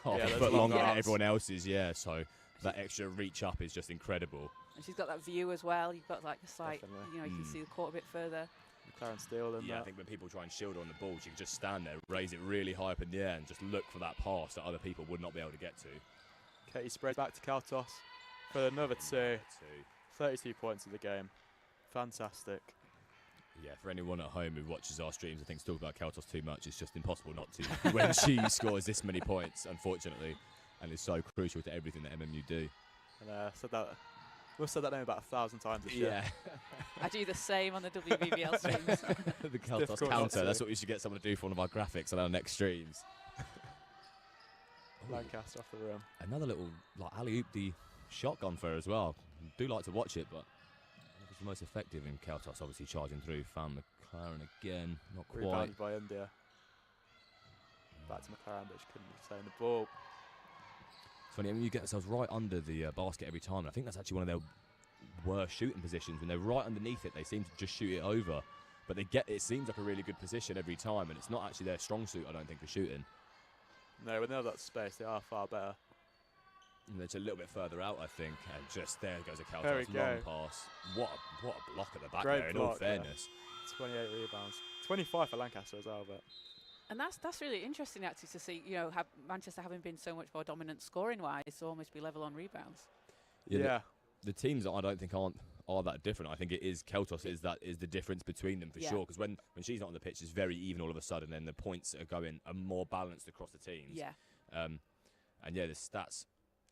half a foot longer than everyone else's. Yeah, so that extra reach up is just incredible. And she's got that view as well. You've got like a slight, you can see the court a bit further. McLaren Steele and I think when people try and shield her on the ball, she can just stand there, raise it really high up in the air, and just look for that pass that other people would not be able to get to. Katie Spray back to Kaltos for another 2. 32 points in the game. Fantastic. Yeah, for anyone at home who watches our streams and thinks talk about Kaltos too much, it's just impossible not to when she scores this many points, unfortunately, and is so crucial to everything that MMU do. And we've said that name about 1,000 times this year. I do the same on the WBBL streams. The Kaltos counter, that's what we should get someone to do for one of our graphics on our next streams. Lancaster off the rim. Another little alley-oop the shotgun for her as well. Do like to watch it, but it's the most effective in Kaltos, obviously charging through. Found McLaren again, not quite. Rebounded by India. Back to McLaren, but she couldn't retain the ball. It's funny, you get themselves right under the basket every time, and I think that's actually one of their worst shooting positions. When they're right underneath it, they seem to just shoot it over. But it seems like a really good position every time, and it's not actually their strong suit, I don't think, for shooting. No, when they have that space, they are far better. And it's a little bit further out, I think, and just there goes a Kaltos long pass. What a block at the back there, in all fairness. 28 rebounds. 25 for Lancaster as well, but... And that's really interesting, actually, to see, have Manchester having been so much more dominant scoring-wise, to almost be level on rebounds. Yeah. The teams that I don't think are that different. I think it is Kaltos is the difference between them for sure. Because when she's not on the pitch, it's very even all of a sudden. Then the points are more balanced across the teams. Yeah. And the stats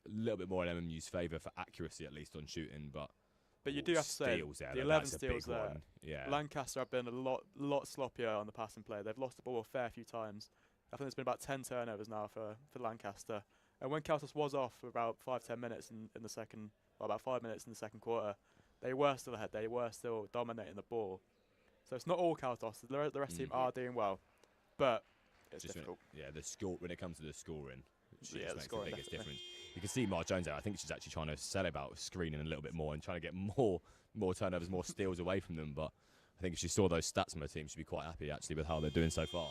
a little bit more in MMU's favour for accuracy, at least on shooting. But you do have to say the 11 steals there. One. Yeah. Lancaster have been a lot sloppier on the passing play. They've lost the ball a fair few times. I think there's been about 10 turnovers now for Lancaster. And when Kaltos was off for about 5-10 minutes in the second, or about 5 minutes in the second quarter, they were still ahead. They were still dominating the ball. So it's not all Kaltos. The rest of the team are doing well, but it's difficult. When it comes to the scoring, she just makes the biggest difference. You can see Marg Jones there. I think she's actually trying to sell about screening a little bit more and trying to get more turnovers, more steals away from them. But I think if she saw those stats from her team, she'd be quite happy actually with how they're doing so far.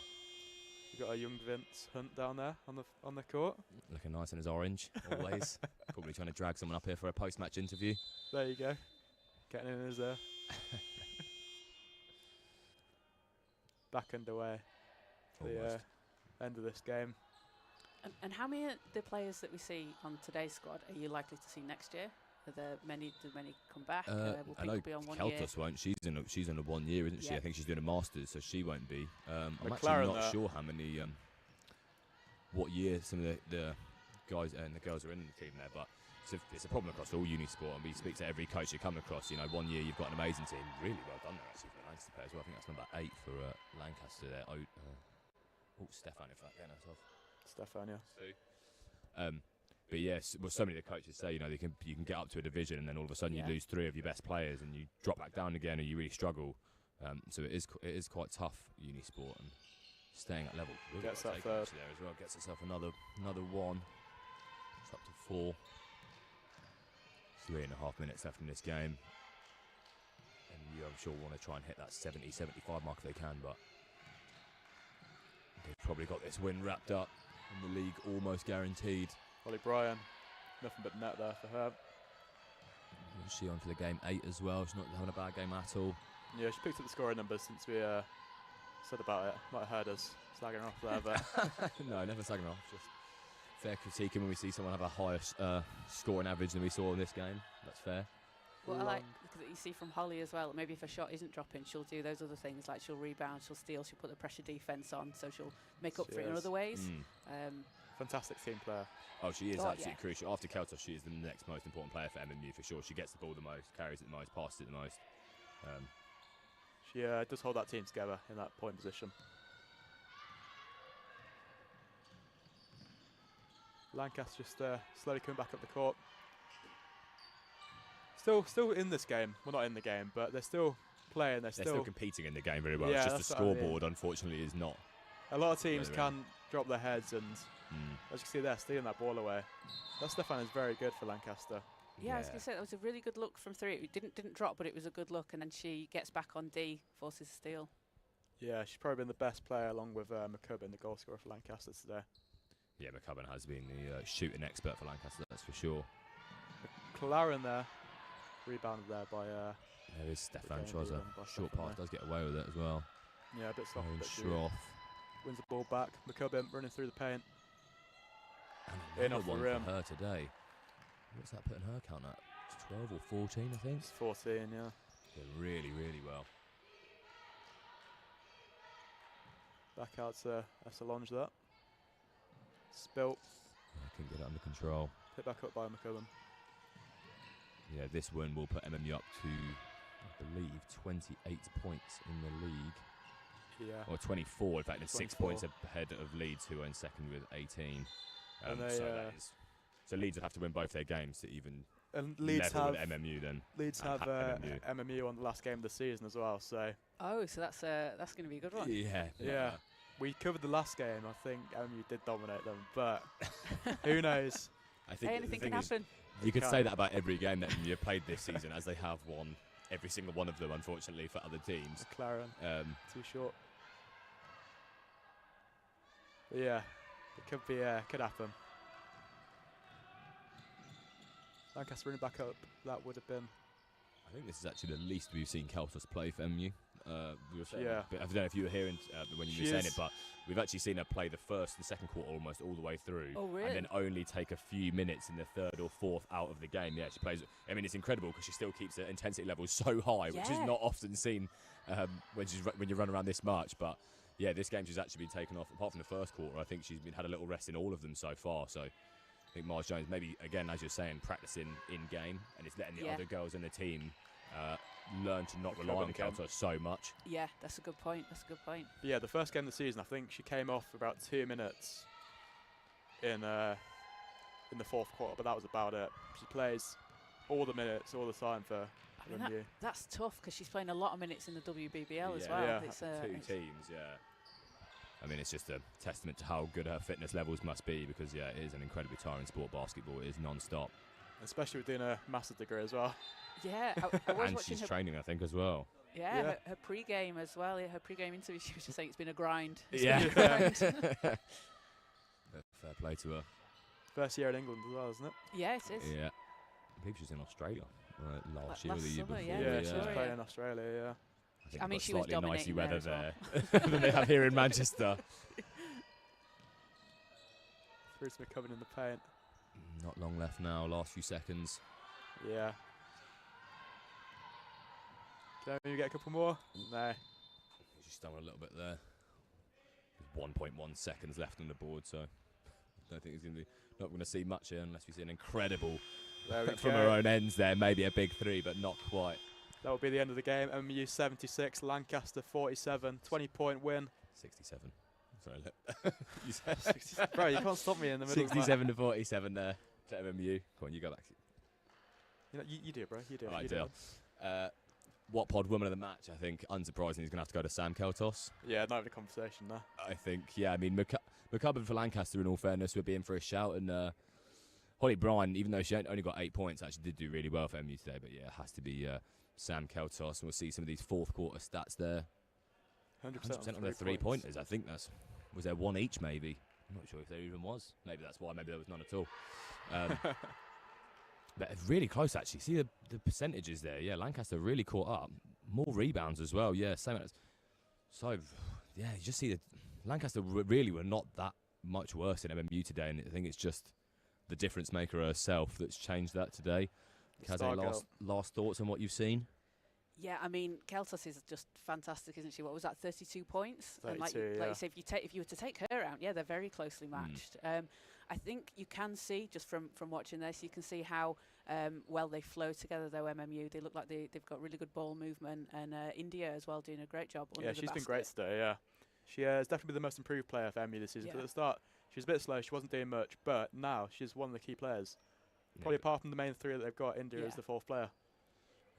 You've got a young Vince Hunt down there on the court. Looking nice in his orange, always. Probably trying to drag someone up here for a post-match interview. There you go. Getting in his back underway. The end of this game. And how many of the players that we see on today's squad are you likely to see next year? Do many come back? Will people be on 1 year? Kaltos won't. She's on a 1 year, isn't she? I think she's doing a master's, so she won't be. I'm McLaren actually not sure how many, what year some of the guys and the girls are in the team there, but it's a problem across all uni sport, and we speak to every coach you come across. 1 year you've got an amazing team, really well done there actually for the Lancaster players. Well, I think that's number 8 for Lancaster there. Stefan, in fact, getting us off. Stefania. But yes, well, so many of the coaches say, you know, you can get up to a division and then all of a sudden you lose 3 of your best players and you drop back down again and you really struggle. So it is quite tough, uni sport, and staying at level. Really Gets that third there as well. Gets itself another one. It's up to 4. 3.5 minutes left in this game. And you, I'm sure, want to try and hit that 70-75 mark if they can, but they've probably got this win wrapped up and the league almost guaranteed. Holly Bryan, nothing but net there for her. She on for the game 8 as well. She's not having a bad game at all. Yeah, she picked up the scoring numbers since we said about it. Might have heard us slagging her off there, but no, never slagging her off. Just fair critiquing when we see someone have a higher scoring average than we saw in this game. That's fair. Well, I like that you see from Holly as well. Maybe if a shot isn't dropping, she'll do those other things, like she'll rebound, she'll steal, she'll put the pressure defence on, so she'll make up for it in other ways. Fantastic team player. Oh, she is absolutely crucial. After Keltos, she is the next most important player for MMU for sure. She gets the ball the most, carries it the most, passes it the most. She does hold that team together in that point position. Lancaster just slowly coming back up the court. Still in this game. Well, not in the game, but they're still playing. They're still competing in the game very well. Yeah, it's just the scoreboard, unfortunately, is not. A lot of teams can drop their heads, and as you can see, they're stealing that ball away. That Stefan is very good for Lancaster. Yeah, I was going to say that was a really good look from 3. It didn't drop, but it was a good look, and then she gets back on D, forces a steal. Yeah, she's probably been the best player along with McCubbin, the goal scorer for Lancaster today. Yeah, McCubbin has been the shooting expert for Lancaster, that's for sure. McLaren there, rebounded there by. There is Stefan Schrozer. Short pass does get away with it as well. Yeah, a bit soft. Schroff wins the ball back. McCubbin running through the paint. And another one for her today. What's that putting her count at? 12 or 14, I think? It's 14, yeah. Did really, really well. Back out to Solange there. Spilt. I couldn't get it under control. Hit back up by McCubbin. Yeah, this win will put MMU up to, I believe, 28 points in the league. Yeah. Or 24, in fact, it's 6 24. points ahead of Leeds, who are in second with 18. And they, so Leeds would have to win both their games to even and Leeds level have with MMU then. Leeds have MMU on the last game of the season as well. So. Oh, so that's going to be a good one. Yeah. We covered the last game. I think MMU did dominate them, but who knows? I think anything can happen. You could say that about every game that MMU played this season, as they have won every single one of them, unfortunately, for other teams. McLaren, too short. But yeah, it could happen. Lancaster running back up, that would have been. I think this is actually the least we've seen Keltos play for MU. We were saying, yeah. I don't know if you were hearing when you were saying it, but we've actually seen her play the first and second quarter almost all the way through. Oh, really? And then only take a few minutes in the third or fourth out of the game. Yeah, she plays. I mean, it's incredible because she still keeps the intensity level so high, which is not often seen when you run around this much. But yeah, this game she's actually been taken off. Apart from the first quarter, I think she's had a little rest in all of them so far. So I think Marg Jones, maybe again, as you're saying, practicing in game, and it's letting the other girls in the team learn to not rely on Keltos so much. Yeah, that's a good point. But yeah, the first game of the season, I think she came off for about 2 minutes in the fourth quarter, but that was about it. She plays all the minutes, all the time for MMU. That's tough because she's playing a lot of minutes in the WBBL as well. Yeah, it's, 2 teams, yeah. I mean, it's just a testament to how good her fitness levels must be because, yeah, it is an incredibly tiring sport, basketball. It is non-stop. Especially with doing a master's degree as well. Yeah, I was and watching she's training, I think, as well. Yeah, her pre-game as well. Her pre-game interview, she was just saying it's been a grind. Fair play to her. First year in England as well, isn't it? Yeah, it is. Yeah. I believe she was in Australia last year or the year summer, before. Yeah, she was playing in Australia, yeah. I mean, she was dominating weather there than they have here in Manchester. Through to McCubbin in the paint. Not long left now, last few seconds. Yeah. Can we get a couple more? No. She's stumbled a little bit there. There's 1.1 seconds left on the board, so I don't think it's going to be not going to see much here unless we see an incredible from her own ends there. Maybe a big 3, but not quite. That will be the end of the game. MMU 76, Lancaster 47, 20-point win. 67. Sorry, look. Bro, you can't stop me in the middle. 67 to 47 there. to MMU. Come on, you go back. You do it, bro. You do it. All right, you do deal. it. What pod woman of the match? I think, unsurprisingly, he's going to have to go to Sam Keltos. Yeah, not even a conversation there. I think, yeah, I mean, McCubbin for Lancaster, in all fairness, would be in for a shout. And Holly Bryan, even though she only got 8 points, actually did do really well for MU today. But yeah, it has to be Sam Keltos. And we'll see some of these fourth quarter stats there. 100% on their 3-pointers. I think was there one each, maybe? I'm not sure if there even was. Maybe that's why. Maybe there was none at all. But really close, actually. See the percentages there. Yeah, Lancaster really caught up. More rebounds as well. Yeah, same as. So, yeah, you just see that Lancaster really were not that much worse in MMU today, and I think it's just the difference maker herself that's changed that today. Kaze, last thoughts on what you've seen? Yeah, I mean, Keltos is just fantastic, isn't she? What was that, 32 points? 32, and like you say, if you were to take her out, yeah, they're very closely matched. I think you can see, just from watching this, you can see how well they flow together, though, MMU. They look like they've got really good ball movement, and India as well doing a great job. Yeah, she's been great today, yeah. She has definitely been the most improved player for MU this season. Yeah. At the start, she was a bit slow, she wasn't doing much, but now she's one of the key players. Probably apart from the main three that they've got, India is the fourth player.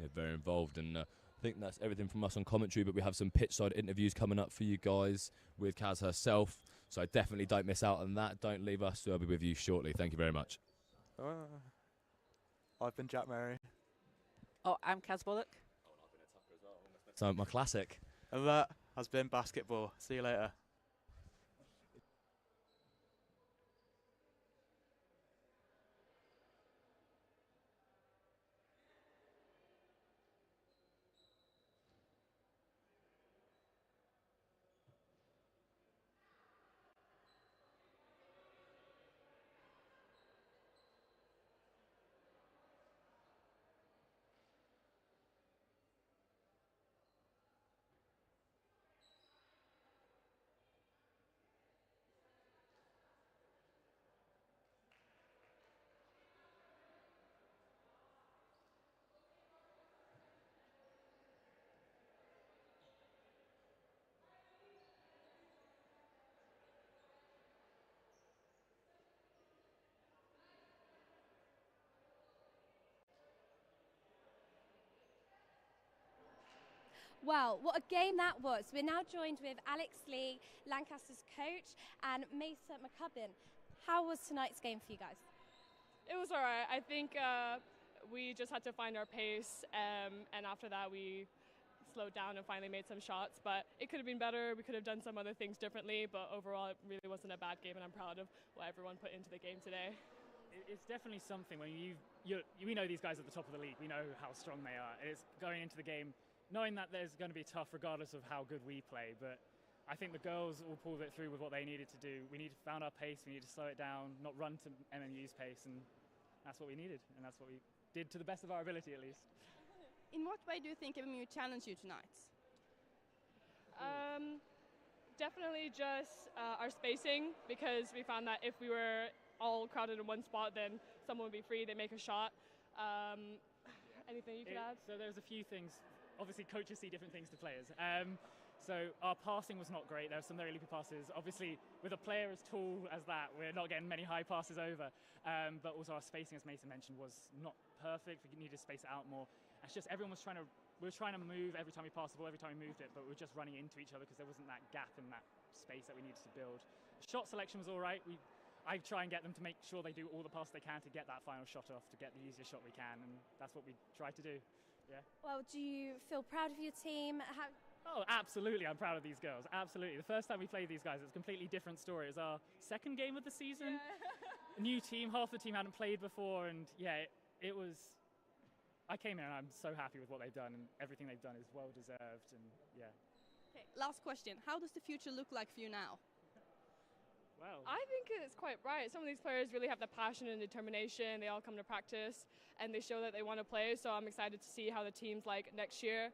Yeah, very involved, and I think that's everything from us on commentary, but we have some pitch-side interviews coming up for you guys with Kaz herself, so definitely don't miss out on that. Don't leave us, we'll be with you shortly. Thank you very much. I've been Jack Mary. Oh, I'm Kaz Bullock. Oh, and I've been a Tucker as well. So my classic. And that has been basketball. See you later. Wow, what a game that was. We're now joined with Alex Lee, Lancaster's coach, and Mesa McCubbin. How was tonight's game for you guys? It was all right. I think we just had to find our pace, and after that we slowed down and finally made some shots. But it could have been better. We could have done some other things differently, but overall it really wasn't a bad game, and I'm proud of what everyone put into the game today. It's definitely something when we know these guys at the top of the league. We know how strong they are. It's going into the game knowing that there's going to be tough regardless of how good we play, but I think the girls all pulled it through with what they needed to do. We found our pace, we needed to slow it down, not run to MMU's pace, and that's what we needed, and that's what we did to the best of our ability at least. In what way do you think MMU challenged you tonight? Definitely just our spacing, because we found that if we were all crowded in one spot, then someone would be free, they make a shot. Anything you could add? So there's a few things. Obviously, coaches see different things to players. So our passing was not great. There were some very loopy passes. Obviously, with a player as tall as that, we're not getting many high passes over. But also our spacing, as Mason mentioned, was not perfect. We needed to space it out more. It's just everyone was we were trying to move every time we passed the ball, every time we moved it, but we were just running into each other because there wasn't that gap in that space that we needed to build. Shot selection was all right. I try and get them to make sure they do all the passes they can to get that final shot off, to get the easiest shot we can, and that's what we tried to do. Yeah. Well, do you feel proud of your team? Oh, absolutely. I'm proud of these girls. Absolutely. The first time we played these guys, it's a completely different story. It was our second game of the season. Yeah. New team. Half the team hadn't played before. And yeah, it was... I came in and I'm so happy with what they've done, and everything they've done is well deserved. And yeah. Okay, last question. How does the future look like for you now? Well, I think it's quite bright. Some of these players really have the passion and determination. They all come to practice and they show that they want to play. So I'm excited to see how the team's like next year.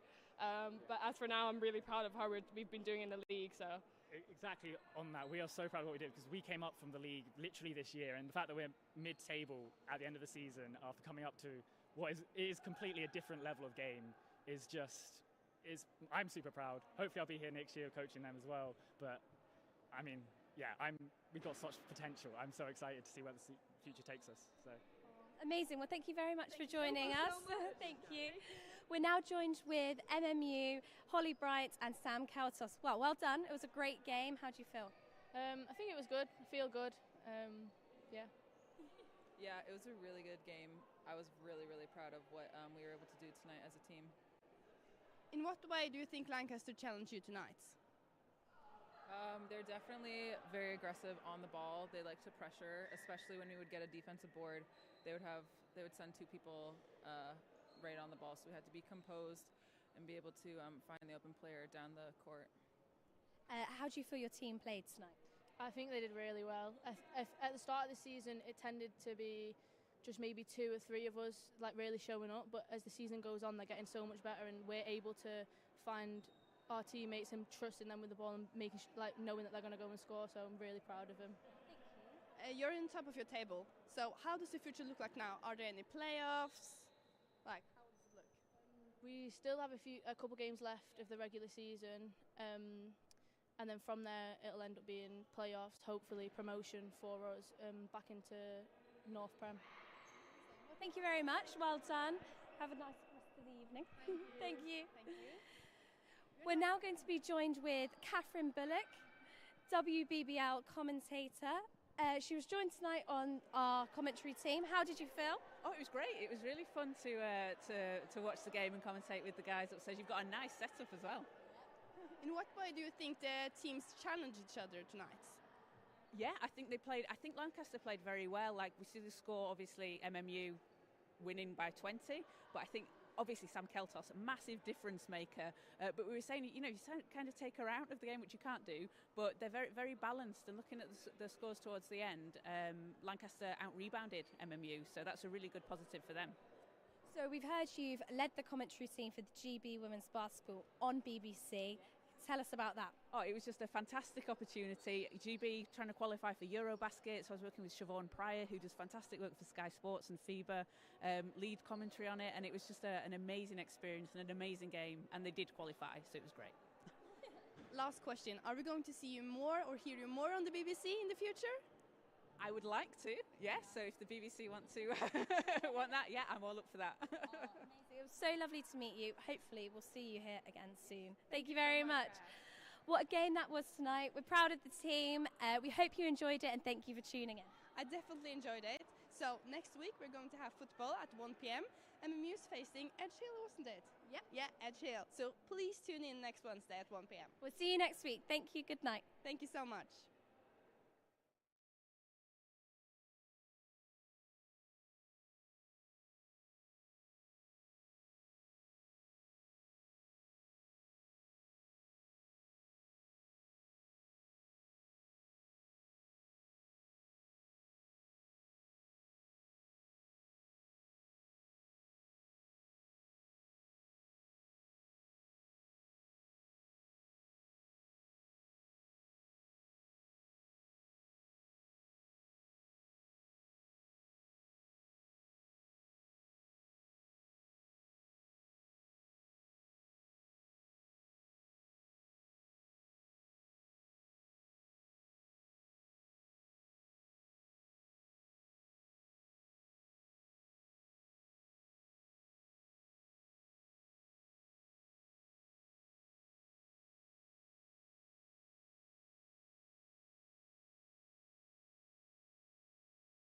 But as for now, I'm really proud of how we've been doing in the league. So exactly on that, we are so proud of what we did, because we came up from the league literally this year, and the fact that we're mid-table at the end of the season after coming up to what is completely a different level of game I'm super proud. Hopefully I'll be here next year coaching them as well. But I mean, yeah, we've got such potential. I'm so excited to see where the future takes us. So. Amazing. Well, thank you very much for joining us. Thank you. We're now joined with MMU, Holly Bryant and Sam Keltos. Well done. It was a great game. How do you feel? I think it was good. I feel good. Yeah. Yeah, it was a really good game. I was really, really proud of what we were able to do tonight as a team. In what way do you think Lancaster challenged you tonight? They're definitely very aggressive on the ball. They like to pressure, especially when we would get a defensive board. They would send two people right on the ball, so we had to be composed and be able to find the open player down the court. How do you feel your team played tonight? I think they did really well. At the start of the season, it tended to be just maybe 2 or 3 of us like really showing up, but as the season goes on, they're getting so much better, and we're able to find our teammates and trusting them with the ball and making knowing that they're going to go and score. So I'm really proud of them. You're in top of your table. So how does the future look like now? Are there any playoffs? Like, how does it look? We still have a couple games left of the regular season, and then from there it'll end up being playoffs, hopefully promotion for us back into North Prem. Well, thank you very much. Well done. Have a nice rest of the evening. Thank you. Thank you. We're now going to be joined with Catherine Bullock, WBBL commentator. She was joined tonight on our commentary team. How did you feel? Oh, it was great. It was really fun to watch the game and commentate with the guys upstairs. You've got a nice setup as well. In what way do you think the teams challenge each other tonight? Yeah, I think Lancaster played very well. Like, we see the score, obviously MMU winning by 20, but I think obviously Sam Keltos, a massive difference maker. But we were saying, you kind of take her out of the game, which you can't do, but they're very, very balanced. And looking at the scores towards the end, Lancaster out-rebounded MMU, so that's a really good positive for them. So we've heard you've led the commentary team for the GB Women's Basketball on BBC. Tell us about that. Oh, it was just a fantastic opportunity. GB trying to qualify for Eurobasket, so I was working with Siobhan Pryor, who does fantastic work for Sky Sports and FIBA, lead commentary on it, and it was just an amazing experience and an amazing game, and they did qualify, so it was great. Last question, are we going to see you more or hear you more on the BBC in the future? I would like to, yes, so if the BBC want that, yeah, I'm all up for that. Amazing. It was so lovely to meet you. Hopefully we'll see you here again soon. Thank you very much. What a game that was tonight. We're proud of the team. We hope you enjoyed it, and thank you for tuning in. I definitely enjoyed it. So next week we're going to have football at 1 p.m. MMU's facing Edge Hill, wasn't it? Yep. Yeah, Edge Hill. So please tune in next Wednesday at 1 p.m. We'll see you next week. Thank you. Good night. Thank you so much.